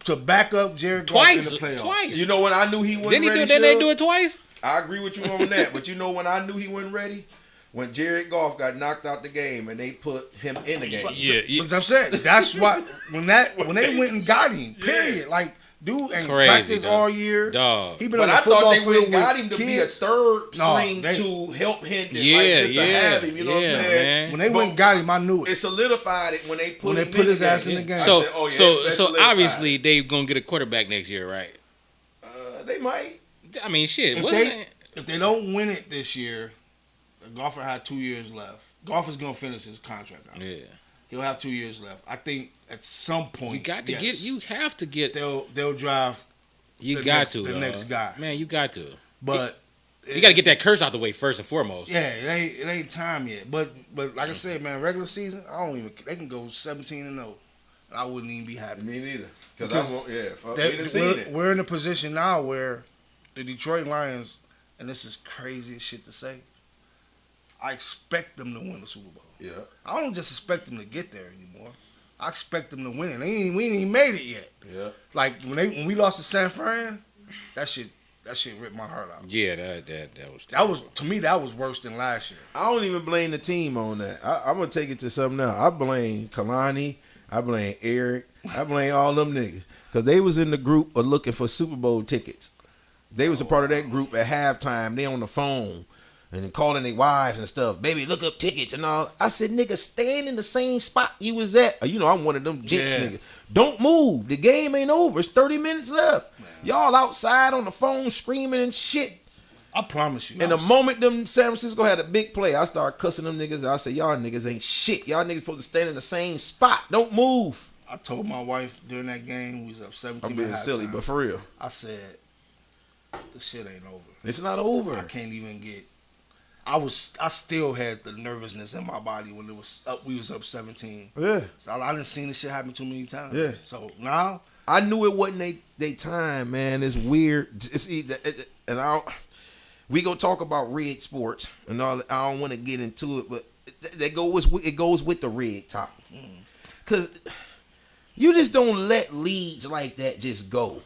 to back up Jared Goff in the playoffs. Twice. You know when I knew he wasn't Didn't he ready? do? Didn't they Shug? do it twice? I agree with you on that, but you know when I knew he wasn't ready? When Jared Goff got knocked out the game and they put him in the game. Yeah. But I'm saying that's why when they went and got him. Period. Like dude ain't Crazy, practiced dog. all year. Dog. He been But on the I thought football they field went got with him to kids. be a third No, string they- to help Hendon. Yeah, like just to yeah, have him, you know what I'm yeah, saying? man. When they But went and got him, I knew it it. solidified it when they put When they him put in his the ass game. in the game. I So, said, oh, yeah, so that's so solidified. obviously they gonna get a quarterback next year, right? They might. I mean, shit. If Wasn't it? they don't win it this year, the golfer had 2 years left. Golf is gonna finish his contract out. Yeah. He'll have 2 years left. I think at some point You got to yes, get. You have to get. they'll draft, You the got next- to. the dog. next guy. Man, you got to. but You got to get that curse out the way first and foremost. yeah, it ain't time yet. But like I said, man, regular season, I don't even. They can go 17-0. I wouldn't even be happy. Me neither. Because Because I won't, yeah, fuck, They- we done seen it. we're in a position now where the Detroit Lions and this is crazy as shit to say, I expect them to win the Super Bowl. Yeah. I don't just expect them to get there anymore. I expect them to win it. We ain't even made it yet. Yeah. Like when we lost to San Fran, that shit ripped my heart out. Yeah, that was To me, that was worse than last year. I don't even blame the team on that. I'm gonna take it to something else. I blame Kalani. I blame Eric. I blame all them niggas because they was in the group of looking for Super Bowl tickets. They was a part of that group at halftime. They on the phone and calling their wives and stuff. Baby, look up tickets and all. I said, nigga, stand in the same spot you was at. You know, I'm one of them jinx niggas. Don't move. The game ain't over. It's 30 minutes left. Man. Y'all outside on the phone screaming and shit. I promise you. And the moment them San Francisco had a big play, I started cussing them niggas. I said, y'all niggas ain't shit. Y'all niggas supposed to stand in the same spot. Don't move. I told my wife during that game, we was up 17. I'm being silly, but for real. I said, this shit ain't over. It's not over. I can't even get. I still had the nervousness in my body when it was up. We was up 17. Yeah. So I didn't seen this shit happen too many times. Yeah. So now I knew it wasn't they time, man. It's weird. And we go talk about rigged sports and all. I don't want to get into it, but it goes with the rigged topic. Cause you just don't let leads like that just go.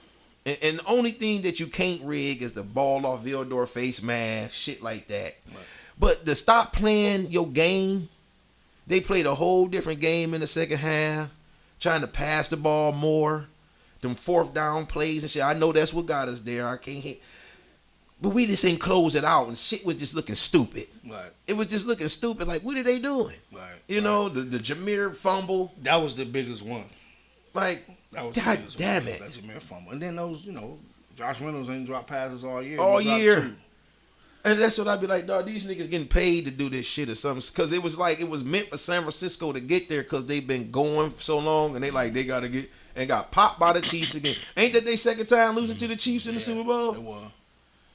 And the only thing that you can't rig is the ball off Vildor face mask, shit like that. Right. But to stop playing your game, they played a whole different game in the second half, trying to pass the ball more, them fourth down plays and shit. I know that's what got us there. I can't hit. But we just didn't close it out, and shit was just looking stupid. Right. It was just looking stupid. Like, what are they doing? Right. You know, the Jameer fumble. That was the biggest one. Like, God damn it. That's Jameer fumble. And then those, Josh Reynolds ain't dropped passes all year. All year. And that's what I'd be like, dog, these niggas getting paid to do this shit or something. Because it was like, it was meant for San Francisco to get there because they've been going for so long. And they got to get, and got popped by the Chiefs again. Ain't that their second time losing to the Chiefs in the Super Bowl? It was.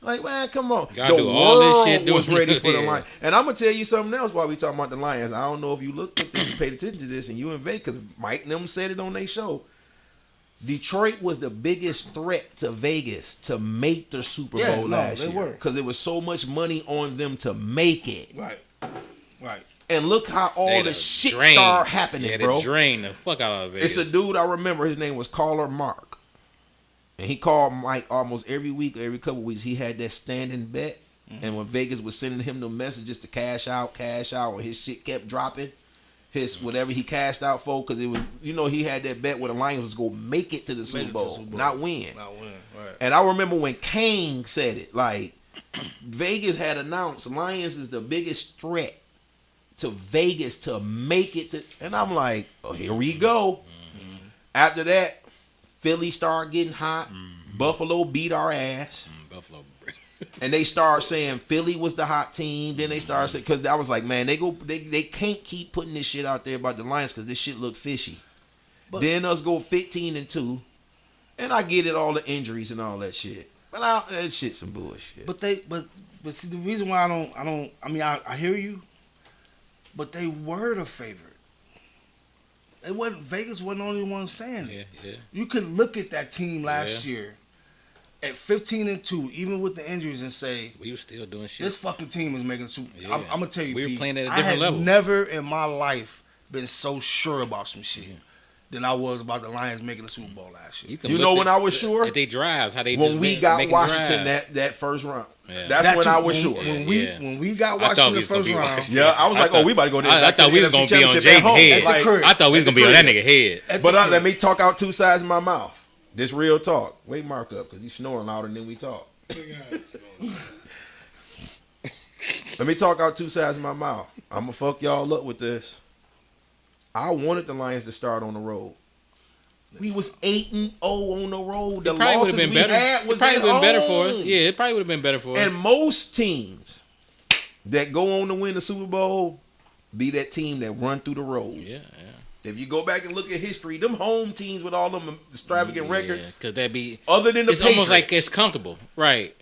Like, man, come on. Gotta the do all world this shit was ready for the Lions. And I'm going to tell you something else while we talking about the Lions. I don't know if you looked at this and paid attention to this and you in Vegas, because Mike and them said it on their show. Detroit was the biggest threat to Vegas to make the Super Bowl last year. Because there was so much money on them to make it. Right. And look how all the shit started happening, bro. They drained the fuck out of Vegas. It's a dude I remember. His name was Caller Mark. And he called Mike almost every week, every couple of weeks. He had that standing bet. Mm-hmm. And when Vegas was sending him the messages to cash out, when his shit kept dropping, whatever he cashed out for, because it was, he had that bet where the Lions was going to make it to the Super Bowl, not win. Right. And I remember when Kane said it, like, Vegas had announced Lions is the biggest threat to Vegas to make it to, and I'm like, oh, here we go. Mm-hmm. After that, Philly started getting hot. Mm-hmm. Buffalo beat our ass. Buffalo. And they started saying Philly was the hot team. Then they started saying, because I was like, man, they can't keep putting this shit out there about the Lions because this shit look fishy. But then us go 15-2, and I get it, all the injuries and all that shit. But that shit's some bullshit. But see, the reason why I hear you, but they were the favorite. Vegas wasn't the only one saying it. Yeah. You could look at that team last year at 15-2, even with the injuries, and say we were still doing shit. This fucking team is making Super. Yeah. I'm gonna tell you, we were playing at a different level. I had never in my life been so sure about some shit than I was about the Lions making the Super Bowl last year. You know when I was sure? At they drives, how they when we got Washington that first round. Yeah. That's when I was sure. When we got Washington the first round. Yeah, I was like, we about to go there. I thought we was gonna be on Jay's head. I thought we was gonna be on that nigga head. But let me talk out two sides of my mouth. This real talk. Wake Mark up because he's snoring louder than we talk. Let me talk out two sides of my mouth. I'm going to fuck y'all up with this. I wanted the Lions to start on the road. We was 8-0 on the road. The losses we had was at home. Better for us. Yeah, it probably would have been better for us. And most teams that go on to win the Super Bowl be that team that run through the road. Yeah. If you go back and look at history, them home teams with all them extravagant records, because that be other than the it's Patriots, almost like it's comfortable, right?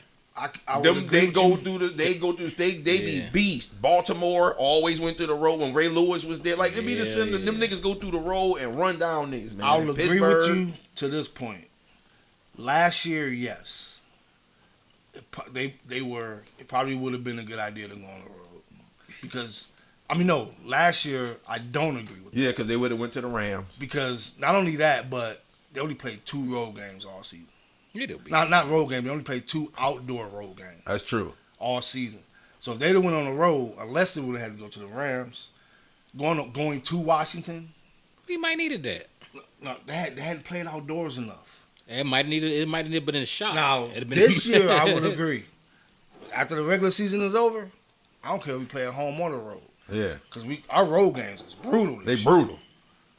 They be beasts. Baltimore always went to the road when Ray Lewis was there. Like, them niggas go through the road and run down niggas, man. I'll agree with you to this point. Last year, yes. it probably would have been a good idea to go on the road because no, last year I don't agree with Yeah, because they would have went to the Rams. because not only that, but they only played 2 road games all season. It'll be. Not road games. They only played 2 outdoor road games That's true. all season. So if they'd have went on the road, unless they would have had to go to the Rams, going to Washington, We might needed that. no, they hadn't played outdoors enough. It might have been a shot. Now It'd have been this year, I would agree. After the regular season is over, I don't care if we play at home or the road. Yeah. Because our road games is brutal. They This brutal. year.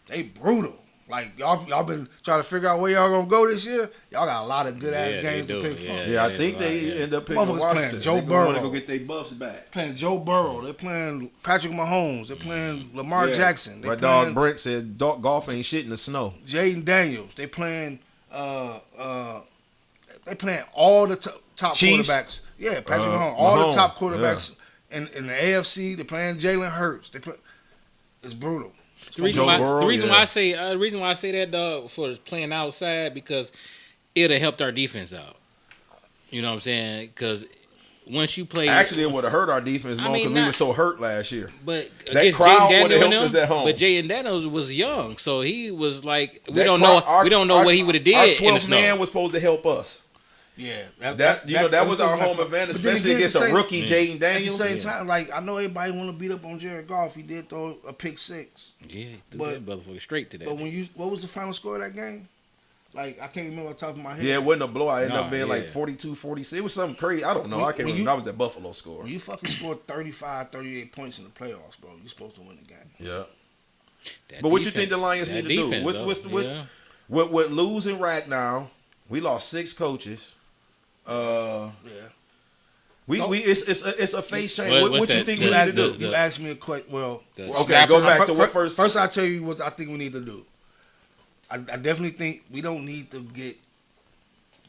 They brutal. Like y'all been trying to figure out where y'all gonna go this year. Y'all got a lot of good ass Yeah, games they to do. pick from. Yeah. Yeah, I think they end up picking Motherfuckers playing Washington. Joe They gonna want to Burrow. go get their buffs back. Playing Joe Burrow. They're playing Patrick Mahomes. They're playing Lamar Yeah. Jackson. They My playing dog Brent said golf ain't shit in the snow. Jaden Daniels. They playing they playing all the top Chiefs? quarterbacks. Yeah, Patrick Mahomes. All the Mahomes, top quarterbacks in the AFC. They're playing Jalen Hurts. It's brutal. The reason Joe why Burrow, the reason yeah. why I say that dog for playing outside because it'd have helped our defense out. You know what I'm saying? Because once you play, Actually, it would have hurt our defense more because we not- were so hurt last year. but that against crowd Jaden would've Daniels helped and us them, at home. but Jaden Daniels was young, so he was like we That don't crowd- know what he would have did Our in the 12th snow. man was supposed to help us. Yeah, That was our home advantage, But then especially again, against the a same- rookie Jaden At the Daniels. same time, like I know everybody want to beat up on Jared Goff. He did throw a pick 6. Yeah, he threw But- that motherfucker straight to that. But what was the final score of that game? Like I can't remember off the top of my head. Yeah, it wasn't a blowout. It ended No, up being like yeah. 42-46. It was something crazy. I don't know. When- I can't when remember. you- That was the Buffalo score. When you fucking scored 35, 38 points in the playoffs, bro, you're supposed to win the game. Yeah. That But what you think defense- the Lions that need to do? defense, What's though, the with losing Ragnow, we lost 6 coaches. Yeah. It's a face change. What- What what's you that- think the- we need to do? You asked me a question. Well, Okay, go back to what first. First, I'll tell you what I think we need to do. I definitely think we don't need to get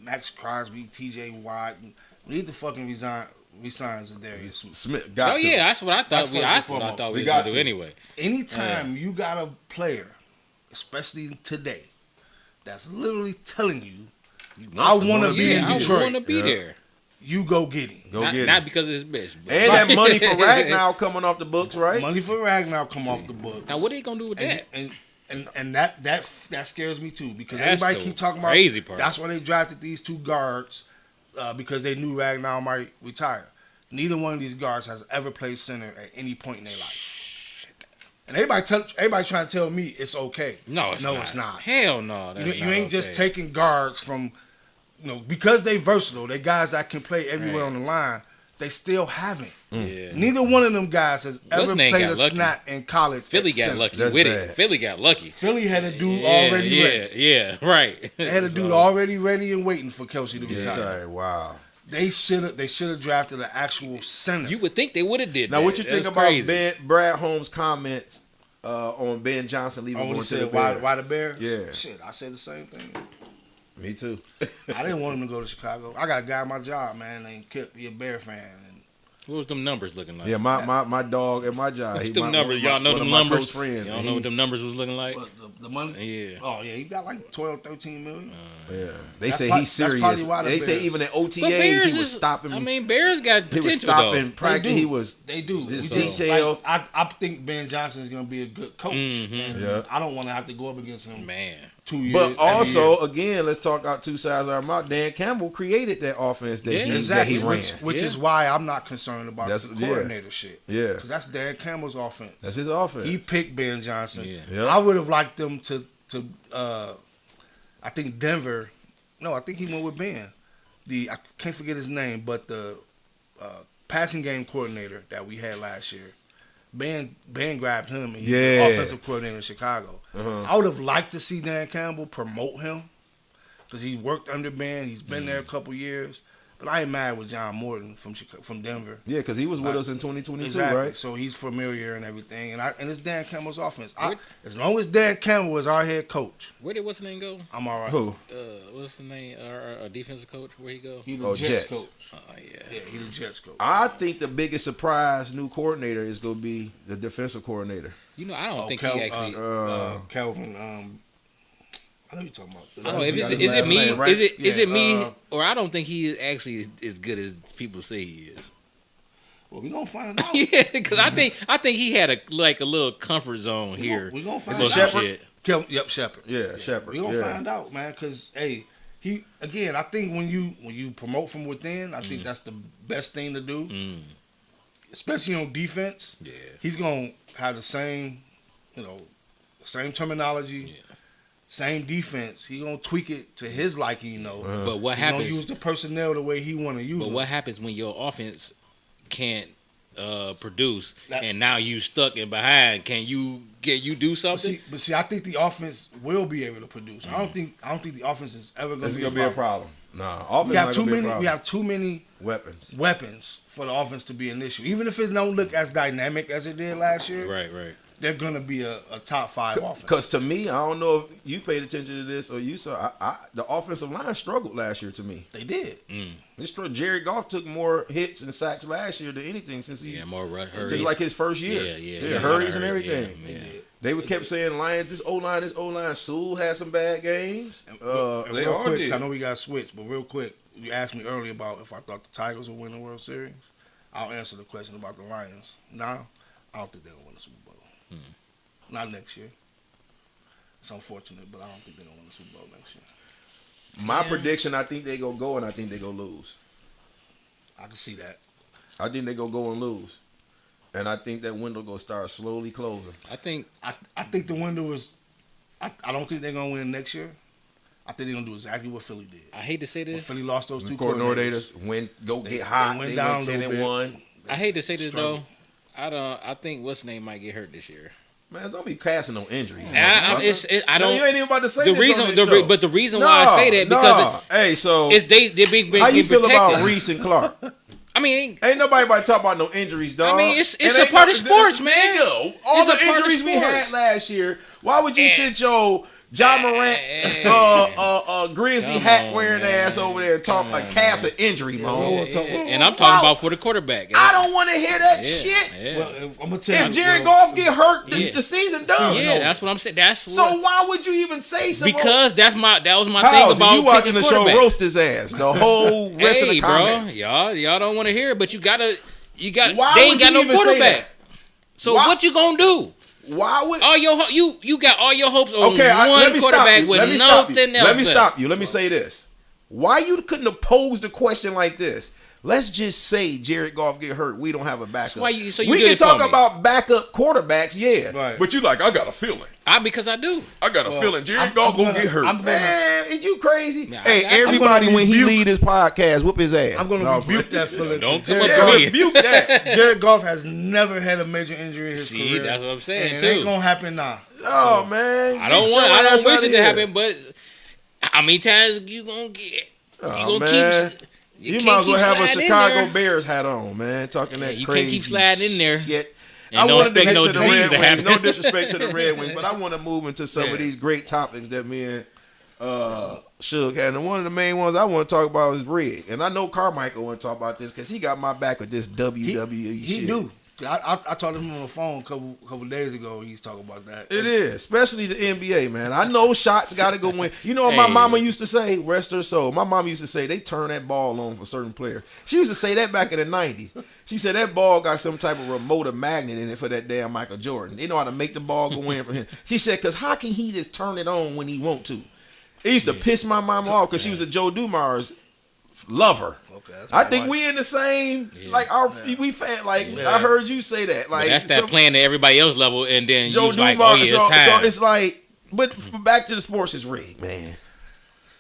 Max Crosby, T.J. Watt. We need to fucking resign Zadarius Smith. Smith got Oh to. yeah, that's what I thought. That's We first and I foremost. thought We we got were gonna do to. anyway. Anytime you got a player, especially today, that's literally telling you, I want to be in I Detroit. want to be Yeah. there. You go get him. Go not, get not him. because it's bitch. But And that money for Ragnow coming off the books, right? Money for Ragnar come off the books. Now what are they gonna do with that? And that scares me too because That's everybody the keep talking about crazy part. That's why they drafted these 2 guards because they knew Ragnar might retire. Neither one of these guards has ever played center at any point in their life. And everybody trying to tell me it's okay. No, it's not. Hell no. That's You not ain't just okay. taking guards from, because they versatile. They guys that can play everywhere Right. on the line. They still haven't. Yeah. Neither one of them guys has What's ever name played got a lucky? snap in college. Philly at got center. lucky That's with bad. it. Philly got lucky. Philly had a dude already ready. Yeah, right. They had a dude So, already ready and waiting for Kelsey to Yeah, retire. wow. They should have drafted an actual center. You would think they would have did Now, that. what you think That's about crazy. Brad Holmes' comments on Ben Johnson leaving when going he to the said Bears? why the Bears? Yeah. Shit, I said the same thing. Me too. I didn't want him to go to Chicago. I got a guy at my job, man, named Kip. He a Bear fan. And What was them numbers looking like? Yeah, my dog at my job. What's He them my- numbers? my- Y'all know one them of my numbers? close friends. Y'all and know he- what them numbers was looking like? but the money. Yeah. Oh yeah, he got like 12, 13 million. Yeah, they That's say prob- he's that's serious. probably why the They say Bears- even in But OTAs Bears he was is- stopping. I mean, Bears got he potential was stopping though. practice. They do. He was. They do. His We just, detail. I think Ben Johnson is going to be a good coach. And Yeah. I don't want to have to go up against him Man. 2 years. But every also, year. again, let's talk out 2 sides of our mouth. Dan Campbell created that offense that, Yeah, he, exactly, that he ran. which Yeah. is why I'm not concerned about That's- the yeah. coordinator shit. Yeah. because that's Dan Campbell's offense. That's his offense. He picked Ben Johnson. Yeah. Yeah. I would have liked them to. I think Denver. No, I think he went with Ben. I can't forget his name, but the passing game coordinator that we had last year. Ben grabbed him. And he's Yeah. the offensive coordinator in Chicago. I would have liked to see Dan Campbell promote him because he worked under Ben. He's been there a couple years. But I ain't mad with John Morton from Denver. Yeah, because he was with us in 2022, Exactly. right? So he's familiar and everything, and it's Dan Campbell's offense. What? As long as Dan Campbell is our head coach, Where did what's the name go? I'm all right. Who? What's the name? Our defensive coach. Where he go? He the Oh, Jets, Jets. coach. Oh yeah. Yeah, he the Jets coach. I think the biggest surprise new coordinator is going to be the defensive coordinator. You know, I don't think Cal- he actually. Calvin. I know you're talking about. I don't know if got is his it last me? name, right? Is it me? Yeah, Or I don't think he is actually as good as people say he is. Well, we gonna find out. Yeah, because I think he had a little comfort zone here. We gonna find for out. some Shepard? shit. Yep, Shepard. Yeah, Shepard. We gonna yeah. find out, man. Cause hey, he again. I think when you promote from within, I think that's the best thing to do, especially on defense. Yeah. He's gonna have the same, same terminology, same defense. He gonna tweak it to his liking, But what He gonna happens? use the personnel the way he want to use But them. what happens when your offense can't produce, That- and now you stuck in behind? Can you do But something? see, I think the offense will be able to produce. I don't think the offense is ever This gonna is be gonna be a problem. Nah, offense We have not too gonna be a many. problem. We have too many weapons. weapons for the offense to be an issue. Even if it don't look as dynamic as it did last year, Right. they're gonna be a top 5 offense. Because to me, I don't know if you paid attention to this or you saw. The offensive line struggled last year to me. They did. Jared Goff took more hits and sacks last year than anything since More hurries. since like his first year. Yeah, hurries and hurries, everything. yeah. They would kept saying Lions, this O line. Sewell had some bad games. And They real all quick, did. I know we got switched, but real quick, you asked me earlier about if I thought the Tigers would win the World Series. I'll answer the question about the Lions. Now, I don't think they're gonna win the Super Bowl. Not next year. It's unfortunate, but I don't think they're gonna win the Super Bowl next year. My prediction, I think they gonna go and I think they gonna lose. I can see that. I think they gonna go and lose. And I think that window gonna start slowly closing. I think I think the window is. I don't think they're gonna win next year. I think they're gonna do exactly what Philly did. I hate to say When this. Philly lost those two Coordinators coordinators. get hot. went They down went a 10 little and bit. 1. I hate to say this Struggle. though. I think what's name might get hurt this year. Man, don't be casting on injuries. I don't. You ain't even about to say The this reason, on this show. but the reason why I say that because hey, so it's they big. how you get feel about protected. Reese and Clark? I mean, Ain't nobody about to talk about no injuries, dog. I mean, it's And a ain't part of no- sports, man. Nigga, all It's a the part of injuries we sports. had last year. Why would you sit your John Morant, Grizzly Come hat on, wearing man. ass over there and talk like cast an injury, man? and I'm talking about for the quarterback. I don't want to hear that Yeah, shit. yeah. Well, I'm gonna tell you. If Jared Goff get hurt, Yeah. the season done. Yeah, that's what I'm saying. That's So what, why would you even say something? because that was my How's thing it? about You watching picking the show quarterback. roast his ass the whole rest of Hey, the bro, comments. y'all don't want to hear it, but you got. Why They ain't would got you no even say quarterback. that? So Why- what you gonna do? Why would All your you got all your hopes on okay? one Let me stop quarterback you. with Let me stop you. nothing else. Let me left. stop you. Let me say this. Why you couldn't have posed the question like this? Let's just say Jared Goff get hurt. We don't have a backup. why you- so you we did can it for talk me. about backup quarterbacks, yeah. Right. But you like, I got a feeling. Because I do. I got a feeling I'm Jared Goff gonna gonna- get hurt. I'm gonna- Man, is you crazy? Yeah, Hey, I'm everybody gonna when he rebuke- lead his podcast, whoop his ass. I'm gonna No, rebuke that feeling. Don't come Jared up Yeah, with me. rebuke that. Jared Goff has never had a major injury in his See, career. that's what I'm saying, and it ain't too. gonna happen now. Oh man, I don't Get your want. I ass don't wish outta it to here. happen, but how many times you gonna get? You Oh, gonna man. keep. You can't might as well keep have a sliding in Chicago there. Bears hat on, man. Talking Yeah, that you crazy can't keep sliding in there. shit. And I don't wanted to expect get no to the disease Red to Wings. happen. No disrespect to the Red Wings, but I want to move into some Yeah. of these great topics that me and Suge had. And one of the main ones I want to talk about is Rig. And I know Carmichael want to talk about this because he got my back with this WWE shit. He do. I talked to him on the phone a couple days ago. He's talking about that. It is, especially the NBA, man. I know shots got to go win. You know what my Hey. mama used to say? Rest her soul. My mama used to say they turn that ball on for certain players. She used to say that back in the 90s. She said that ball got some type of remote or magnet in it for that damn Michael Jordan. They know how to make the ball go in for him. She said, because how can he just turn it on when he want to? It used to piss my mama off because she was a Joe Dumars lover. Okay, that's I my think wife. we in the same, like we fan. Like Yeah. I heard you say that. Like But that's that some- playing at everybody else level, and then Joe you like, Dumars. oh yeah, it's so time. it's like, but back to the sports is rigged, man.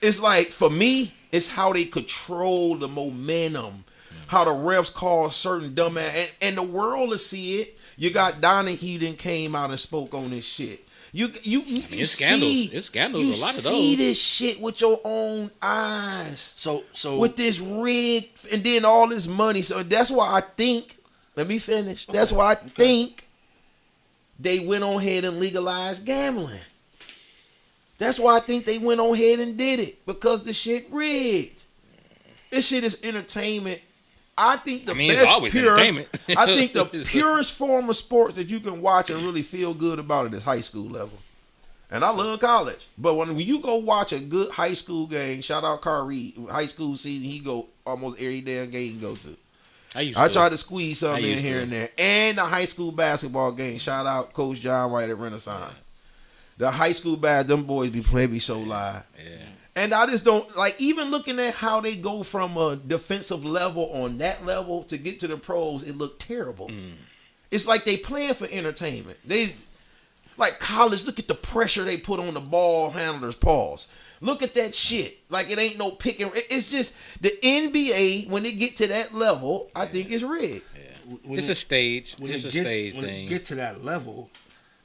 It's like for me, it's how they control the momentum, how the refs call certain dumbass, and the world will see it. You got Donahue then came out and spoke on this shit. You it's scandals. It's scandals, You a lot of see those. this shit with your own eyes So with this rig and then all this money. So that's why I think, let me finish. That's why I think they went on ahead and legalized gambling. That's why I think they went on ahead and did it, because the shit rigged. This shit is entertainment. I think the it's best always pure, entertainment. I think the purest form of sports that you can watch and really feel good about it is high school level. And I love college. But when you go watch a good high school game, shout out Kyrie, high school season, he go almost every damn game he go to. I try to squeeze something in here and there. And the high school basketball game. Shout out Coach John White at Renaissance. Yeah. The high school them boys be so live. Yeah. And I just don't, like, even looking at how they go from a defensive level on that level to get to the pros, it looked terrible. It's like they playing for entertainment. They, like college, look at the pressure they put on the ball handlers' paws. Look at that shit. Like, it ain't no picking. It's just the NBA, when it get to that level, I think it's rigged. Yeah. It's a stage. It's a stage thing. When it get to that level,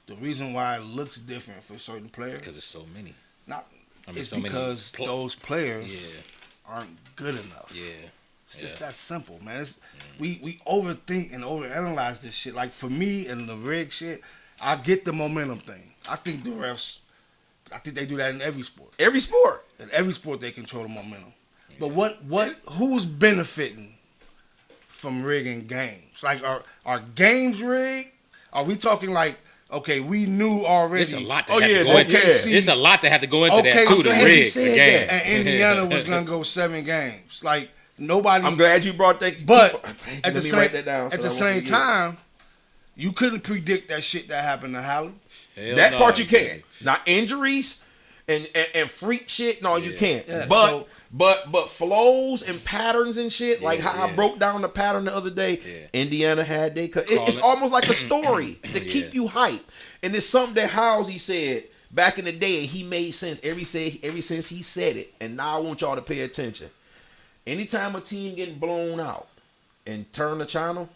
the reason why it looks different for certain players. Because there's so many. It's so because those players aren't good enough. Yeah. It's just that simple, man. We overthink and overanalyze this shit. Like, for me and the rig shit, I get the momentum thing. I think the refs, they do that in every sport. Every sport. In every sport, they control the momentum. Yeah. But who's benefiting from rigging games? Like, are games rigged? Are we talking like, okay, we knew already. It's a lot to have to go into. It's a lot to have to go into that too, to rig the game. And Indiana was going to go 7 games. Like, nobody. I'm glad you brought that. But at the same time, you couldn't predict that shit that happened to Halle. That part you can. Now, injuries and freak shit, no, you can't. Yeah, but flows and patterns and shit, like how I broke down the pattern the other day, Indiana had it's almost like a story to keep you hyped. And it's something that Halsey said back in the day, and he made sense ever since he said it. And now I want y'all to pay attention. Anytime a team getting blown out and turn the channel,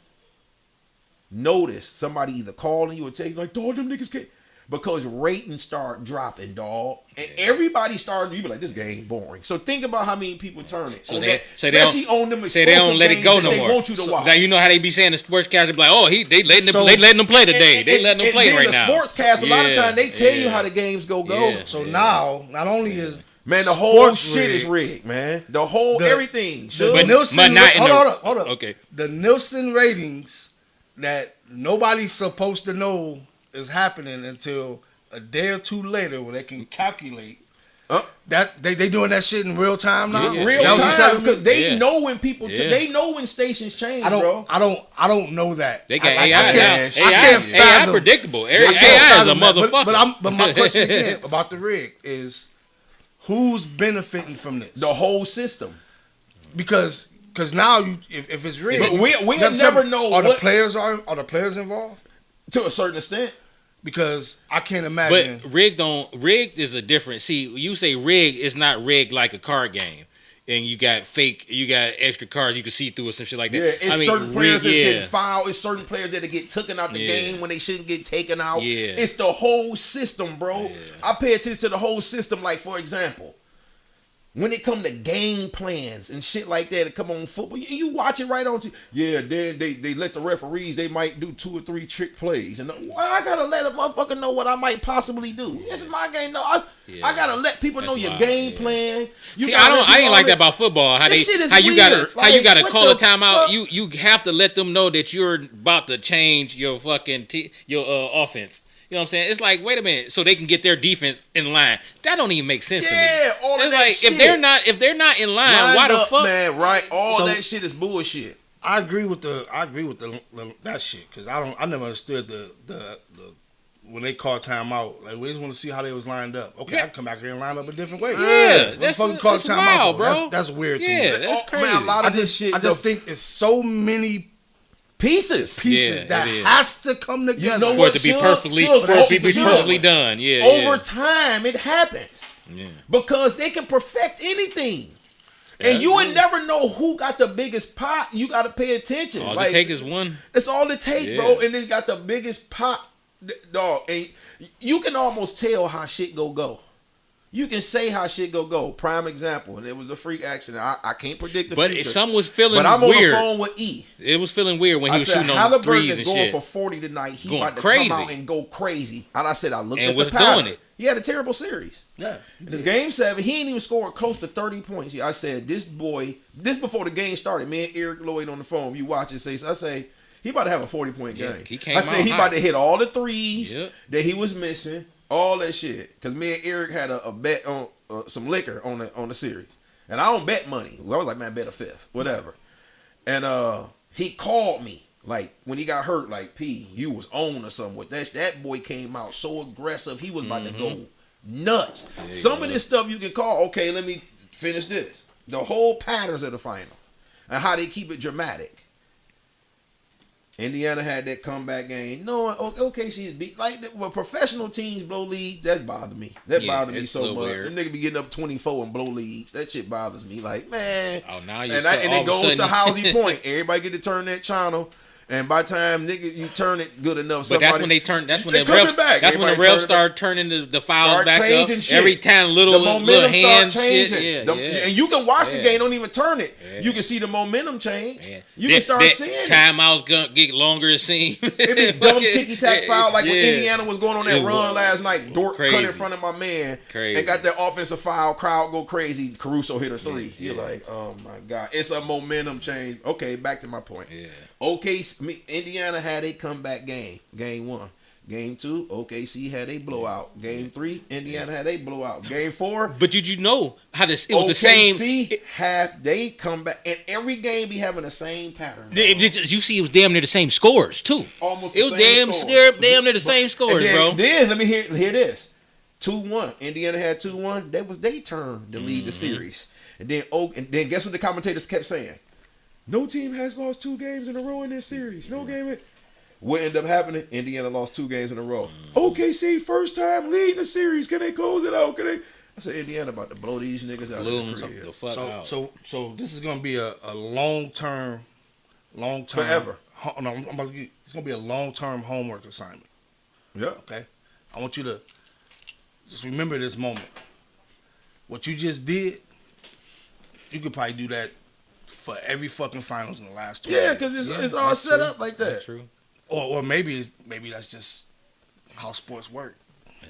notice somebody either calling you or telling you like, dog, them niggas can't. Because ratings start dropping, dog. And everybody started, you be like, this game boring. So think about how many people turn it. Especially on them explosive they don't let it go no more. They want you to watch. Now, you know how they be saying the sportscasters be like, oh, they letting them play today. They letting them play right now. The sportscast, a lot of times, they tell you how the games go. So now, not only is man, the whole shit is rigged, man. The whole everything. But Nielsen, hold up. Okay. The Nielsen ratings that nobody's supposed to know is happening until a day or two later, where they can calculate that they doing that shit in real time now. Real time, because they know when people. They know when stations change, bro. I don't know that. They got AI now. I can't fathom. AI predictable. AI is a motherfucker. But my question again about the rig is, who's benefiting from this? The whole system. Because now if it's rigged, but we'll never know. Are the players involved to a certain extent? Because I can't imagine. But rigged is a different. See, you say rigged, it's not rigged like a card game, and you got extra cards you can see through or some shit like that. Yeah, it's certain players that's getting fouled. It's certain players that get taken out the game when they shouldn't get taken out. Yeah. It's the whole system, bro. Yeah. I pay attention to the whole system. Like, for example, when it come to game plans and shit like that, it come on football, you watch it right on TV. Yeah, then they let the referees, they might do 2 or 3 trick plays. And I gotta let a motherfucker know what I might possibly do. This is my game. No, I gotta let people know your game plan. I ain't like that about football. How you gotta call a timeout. You have to let them know that you're about to change your fucking offense. You know what I'm saying? It's like, wait a minute, so they can get their defense in line. That don't even make sense to me. Yeah, all of that shit. If they're not in line, why the fuck? Man, right? All that shit is bullshit. I agree with that shit, because I never understood the when they call timeout. Like, we just want to see how they was lined up. Okay, I can come back here and line up a different way. Yeah, that's wild, bro. That's weird to me. Yeah, that's crazy. Man, a lot of this shit. I just think it's so many pieces that has to come together for it to be perfectly done. Yeah. Over time, it happens. Yeah. Because they can perfect anything. And you would never know who got the biggest pot. You got to pay attention. All it take is one. That's all it take, bro. And they got the biggest pot, dog. And you can almost tell how shit go. You can say how shit go. Prime example, and it was a freak accident. I can't predict the future. But something was feeling weird. But I'm on the phone with E. It was feeling weird when he was shooting on Halliburton threes and shit. is going for 40 tonight. He about to come out and go crazy. And I said, I looked at the pattern. He had a terrible series. Yeah. In his game 7, he ain't even scored close to 30 points. I said, this boy, this before the game started, me and Eric Lloyd on the phone, you watch it, I say, he about to have a 40-point game. He came I said, he about to hit all the threes that he was missing. All that shit. Because me and Eric had a bet on some liquor on the series. And I don't bet money. I was like, man, bet a fifth. Whatever. And he called me. Like, when he got hurt, like, P, you was on or something with that. That boy came out so aggressive. He was about to go nuts. Some of this stuff you can call, okay, let me finish this. The whole patterns of the final. And how they keep it dramatic. Indiana had that comeback game. No, OKC beat like when professional teams blow leads. That bothered me. That bothered me so much. Them niggas be getting up 24 and blow leads. That shit bothers me. Like, man. Oh, now you. And it goes to Housey Point. Everybody get to turn that channel. And by the time nigga you turn it good enough, but that's when they turn. That's when the refs. That's when the refs start turning the fouls back up. Shit. Every time little hands shit. And you can watch the game. Don't even turn it. You can see the momentum change. You can start seeing timeouts gonna get longer. It seems. It be dumb ticky tack foul like when Indiana was going on that run last night. Dort cut in front of my man and got that offensive foul. Crowd go crazy. Caruso hit a three. You're like, oh my god, it's a momentum change. Okay, back to my point. Indiana had a comeback game. Game 1. Game 2, OKC had a blowout. Game 3, Indiana had a blowout. Game 4. But did you know how this? It was the same. OKC have they come back, and every game be having the same pattern. You see, it was damn near the same scores too. Almost. It was damn near the same scores, bro. Then let me hear this. 2-1. Indiana had 2-1. That was their turn to lead the series. And then guess what the commentators kept saying? No team has lost 2 games in a row in this series. No game. What ended up happening? Indiana lost 2 games in a row. OKC first time leading the series. Can they close it out? I said Indiana about to blow these niggas out of the crib. So this is gonna be a long term. Forever. It's gonna be a long term homework assignment. Yeah. Okay. I want you to just remember this moment. What you just did, you could probably do that for every fucking finals in the last 20 years. Because it's all set up like that. That's true. Or maybe that's just how sports work. Yeah.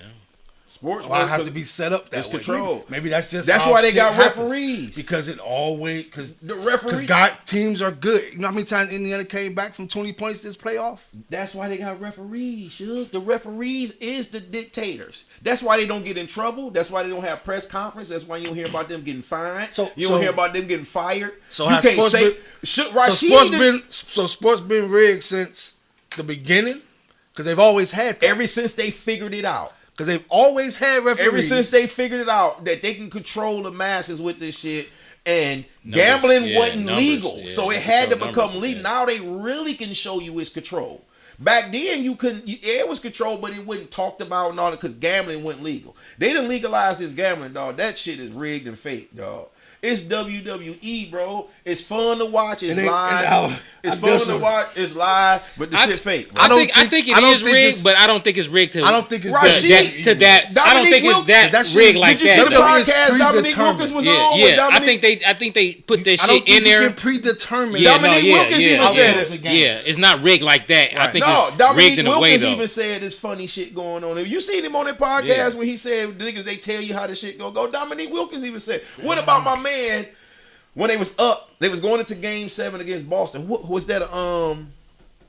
Sports I have to be set up that it's way. Control. Maybe that's just that's how why they got happens. Referees. Because it always the referees teams are good. You know how many times Indiana came back from 20 points this playoff? That's why they got referees. The referees is the dictators. That's why they don't get in trouble. That's why they don't have press conference. That's why you don't hear about them getting fined. You don't hear about them getting fired. So you can't say sports been rigged since the beginning because they've always had that. Ever since they figured it out. Because they've always had referees. Ever since they figured it out that they can control the masses with this shit. And gambling wasn't legal. So it had to become legal. Now they really can show you its control. Back then, you couldn't. It was controlled, but it wasn't talked about and all that because gambling wasn't legal. They didn't legalize this gambling, dog. That shit is rigged and fake, dog. It's WWE, bro. It's fun to watch. It's live. It's fun to watch. It's live, but the shit fake. Bro. I think it is rigged, but I don't think it's rigged to. I don't think it's that. I don't think it's that rigged like that. Did you see the podcast Dominique Wilkins was on? Yeah, I think they put that shit in there. You can predetermine. Dominique Wilkins even said it. Yeah, it's not rigged like that. I think it's Dominique rigged in a way though. Wilkins even said there's funny shit going on. You seen him on that podcast when he said niggas they tell you how the shit go. Dominique Wilkins even said, "What about my man?" When they was up, they was going into Game 7 against Boston. What was that?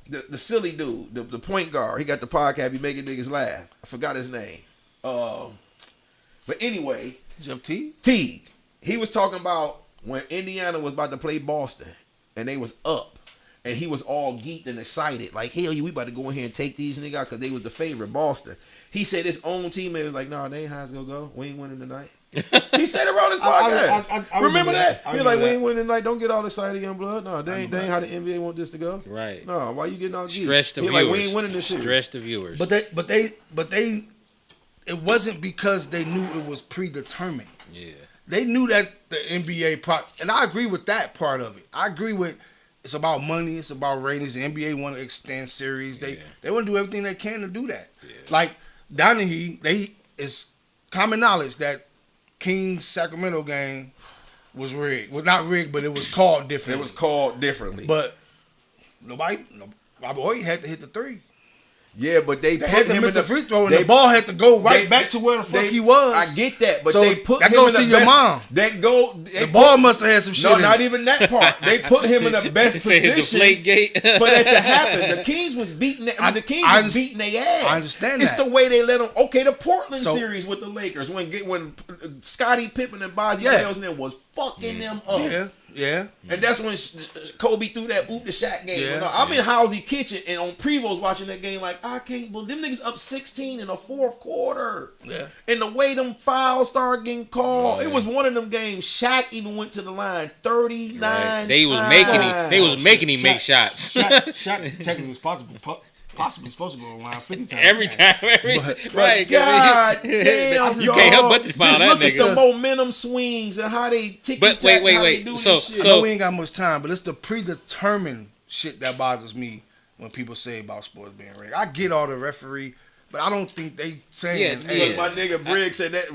The silly dude, the point guard. He got the podcast. He making niggas laugh. I forgot his name. But anyway, Jeff Teague. He was talking about when Indiana was about to play Boston, and they was up, and he was all geeked and excited, like hell, we about to go in here and take these niggas out because they was the favorite Boston. He said his own teammate was like, "Nah, they ain't how it's gonna go. We ain't winning tonight." He said it around his podcast. I remember that. He was like, "We ain't winning tonight. Don't get all excited, young blood. No, they ain't how the NBA want this to go. Right? No, why you getting all geeked? Stress the viewers. Like, we ain't winning this shit. Stress the viewers. But they. It wasn't because they knew it was predetermined. Yeah. They knew that the NBA and I agree with that part of it. I agree with it's about money. It's about ratings. The NBA want to extend series. They want to do everything they can to do that. Yeah. Like Donahue, it's common knowledge that King's Sacramento game was rigged. Well, not rigged, but it was called differently. It was called differently. But my boy had to hit the 3. Yeah, but they had to him miss in the free throw, and the ball had to go back to where the fuck he was. I get that, but So they put that him goes in to the your best, mom. The ball must have had some shit. No, in not it. even that part. They put him in the best position Deflategate. for that to happen. The Kings was beating. The Kings was beating their ass. I understand It's that. the way they let them. Okay, the Portland series with the Lakers when Scottie Pippen and Bozzy Wells and them was fucking them up. Yeah. And that's when Kobe threw that oop the Shaq game. Yeah. I'm in Housie Kitchen and on Prevost watching that game like, I can't believe them niggas up 16 in the fourth quarter. Yeah. And the way them fouls started getting called, it was one of them games. Shaq even went to the line 39 Right. They was times. making him make shots. Shaq technically was possibly supposed to go online 50 times. Every time. Right. God damn. You can't help but to find that Look at nigga. the momentum swings and how they tick But wait. So I know we ain't got much time, but it's the predetermined shit that bothers me when people say about sports being rigged. I get all the referee, but I don't think they saying. Look, my nigga Briggs said that.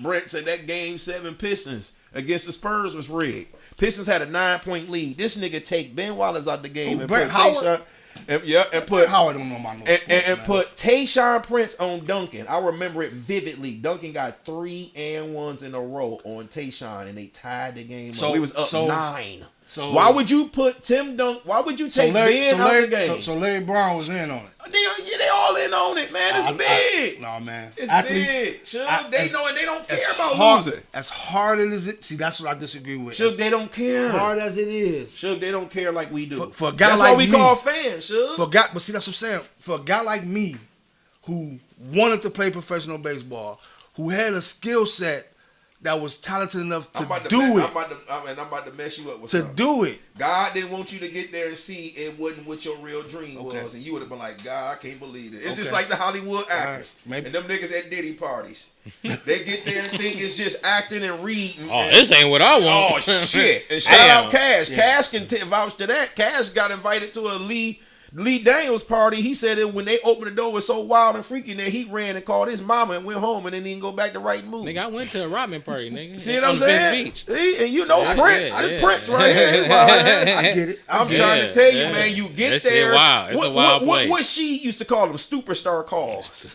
Brent said that Game 7 Pistons against the Spurs was rigged. Pistons had a 9-point lead. This nigga take Ben Wallace out the game and Brett put Howard? and put Howard don't know about no sports, and man. put Tayshaun Prince on Duncan. I remember it vividly. Duncan got 3 and 1s in a row on Tayshaun, and they tied the game. So up. We was up so- 9. So Why would you put Tim Dunk? Why would you take Ben out of the game? So Larry Brown was in on it. They all in on it, man. It's big. No, man. It's Athletes, big. Suge, they know it. They don't care about hard, losing. As hard as it, see, that's what I disagree with. Suge, they don't care. Hard as it is. Suge, they don't care like we do. For a guy that's like why we me, call fans, Suge. But see, that's what I'm saying. For a guy like me, who wanted to play professional baseball, who had a skill set that was talented enough to do it. I'm about to mess you up with to something. do it. God didn't want you to get there and see it wasn't what your real dream was, and you would have been like, God, I can't believe it. It's just like the Hollywood actors and them niggas at Diddy parties. They get there and think it's just acting and reading. Oh, this ain't what I want. Oh shit! And shout out Cash. Yeah. Cash can vouch to that. Cash got invited to a Lee Daniels party. He said that when they opened the door, it was so wild and freaky that he ran and called his mama and went home and then didn't go back to writing movies. Nigga, I went to a Robin party, nigga. See what I'm saying? Beach. See, and you know Prince. It's Prince right here. I get it. I'm trying to tell you, man. You get That there. Shit wild. It's a wild place. What she used to call them superstar calls.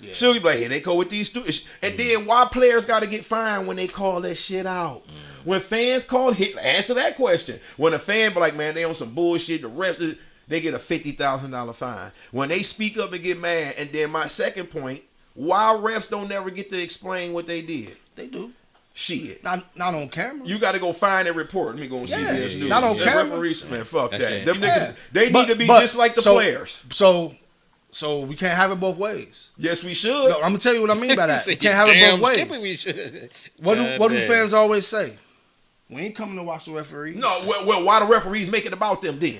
Yeah. She'll be like, hey, they go with these stupid. And then why players got to get fined when they call that shit out? When fans call, answer that question. When a fan be like, man, they on some bullshit. The refs, they get a $50,000 fine. When they speak up and get mad, and then my second point, why refs don't never get to explain what they did? They do. Shit. Not on camera. You got to go find and report. Let me go and see this news. Not on camera. Referees, man, fuck That's that. it. Them niggas, they need to be just like the players. So we can't have it both ways. Yes, we should. No, I'm gonna tell you what I mean by that. We can't have it both ways. We should. What do fans always say? We ain't coming to watch the referee. No, well, why the referees make it about them then?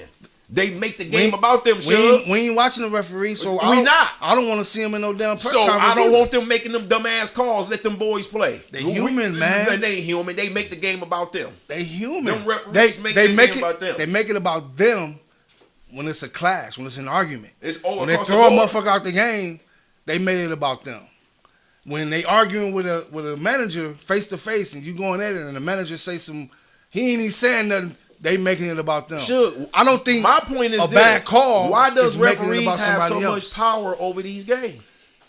They make the game about them, Suge. We ain't watching the referee, so I don't want to see them in no damn press So conference I don't either. want them making them dumbass calls. Let them boys play. They human, man. They ain't human. They make the game about them. They human. Them referees make the game about them. They make it about them when it's a clash, when it's an argument. It's over. When they throw a motherfucker out the game, they made it about them. When they arguing with a manager face to face and you going at it and the manager say he ain't even saying nothing, they making it about them. Sure. I don't think my point is a bad call. Why does is making it referees about have so somebody much else. power over these games?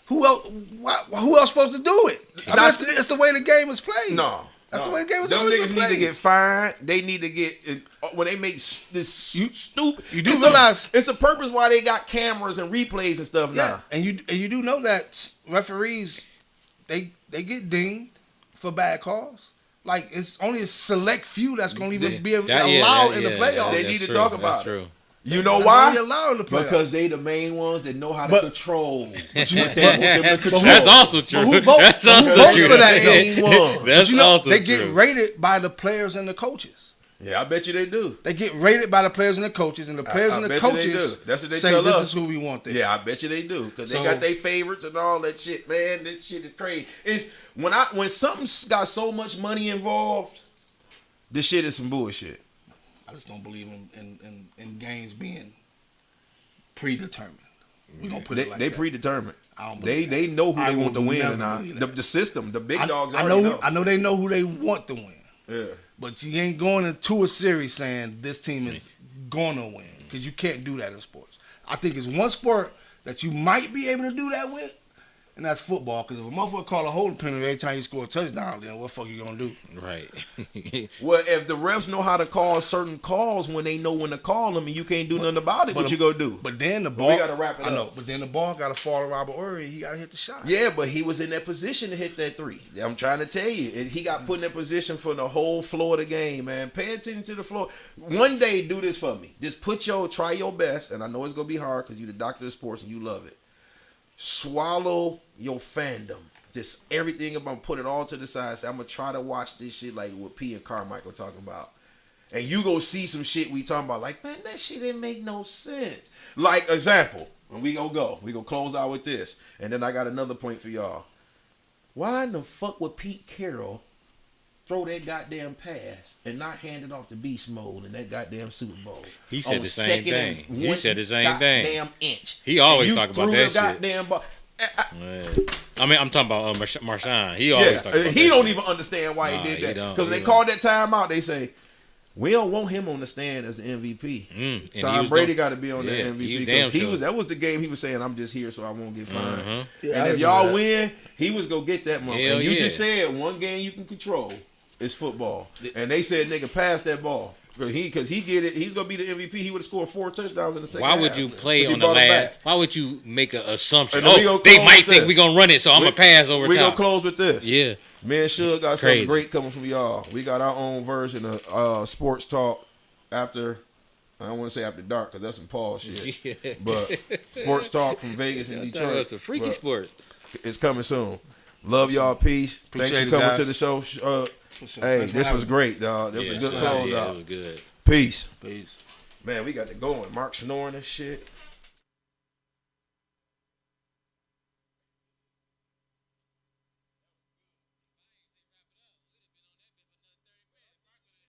Who else? Who else supposed to do it? It's the way the game is played. No. That's the way the game is Them always niggas played. need to get fined. They need to get when they make this stupid. You do realize it's a purpose why they got cameras and replays and stuff now. and you do know that referees they get dinged for bad calls. Like it's only a select few that's going to even be allowed in the playoffs. They need to talk about it. You know That's why? only allowed in the playoffs. Because they the main ones that know how to control. That's also true. Who votes for that? Main one. That's also they true. get rated by the players and the coaches. Yeah, I bet you they do. They get rated by the players and the coaches, and the players and the bet you they coaches do. That's what they say tell this us. is who we want there. Yeah, I bet you they do because they got their favorites and all that shit. Man, that shit is crazy. It's when something's got so much money involved, this shit is some bullshit. I just don't believe in games being predetermined. We gonna put it like They that. predetermined. I don't They believe they know who I they want to will win never and not. believe that. The system, the big dogs. I know they know who they want to win. Yeah. But you ain't going into a series saying this team is gonna win because you can't do that in sports. I think it's one sport that you might be able to do that with, and that's football. Because if a motherfucker call a holding penalty every time you score a touchdown, then what the fuck you gonna do? Right. Well, if the refs know how to call certain calls when they know when to call them, and you can't do nothing about it, what you gonna do? But then the ball, we gotta wrap it up. I know, but then the ball gotta fall to Robert Ory. He gotta hit the shot. Yeah, but he was in that position to hit that three. I'm trying to tell you, and he got put in that position for the whole floor of the game. Man, pay attention to the floor. One day, do this for me. Just try your best, and I know it's gonna be hard because you're the doctor of sports and you love it. Swallow your fandom. Just everything. I'm gonna put it all to the side. Say, I'm gonna try to watch this shit like what P and Carmichael talking about, and you go see some shit we talking about. Like, man, that shit didn't make no sense. Like example, when we gonna close out with this, and then I got another point for y'all. Why in the fuck would Pete Carroll throw that goddamn pass and not hand it off to Beast Mode in that goddamn Super Bowl? He said the same thing. He said the same thing. Goddamn inch. He always talk about that shit. Goddamn ball. I mean, I'm talking about Marshawn. He always talk about he that don't shit. even understand why he did that. Because he they called that timeout, they say, we don't want him on the stand as the MVP. Tom Brady got to be on the MVP because that was the game he was saying, I'm just here so I won't get fined. And if y'all win, he was going to get that money. And you just said one game you can control is football. And they said, nigga, pass that ball. Because he get it, he's gonna be the MVP. He would have scored 4 touchdowns in the second half. Why would you play on the last? Why would you make an assumption? Oh, they might think we're gonna run it, so I'm gonna pass over. We gonna close with this. Yeah, me and Suge got something great coming from y'all. We got our own version of sports talk after. I don't want to say after dark because that's some Paul shit. But sports talk from Vegas and Detroit. That's the freaky sports. It's coming soon. Love y'all. Peace. Thanks for coming to the show. Hey, this was great, dog. This was a good close out. It was good. Peace. Peace. Man, we got it going. Mark snoring and shit.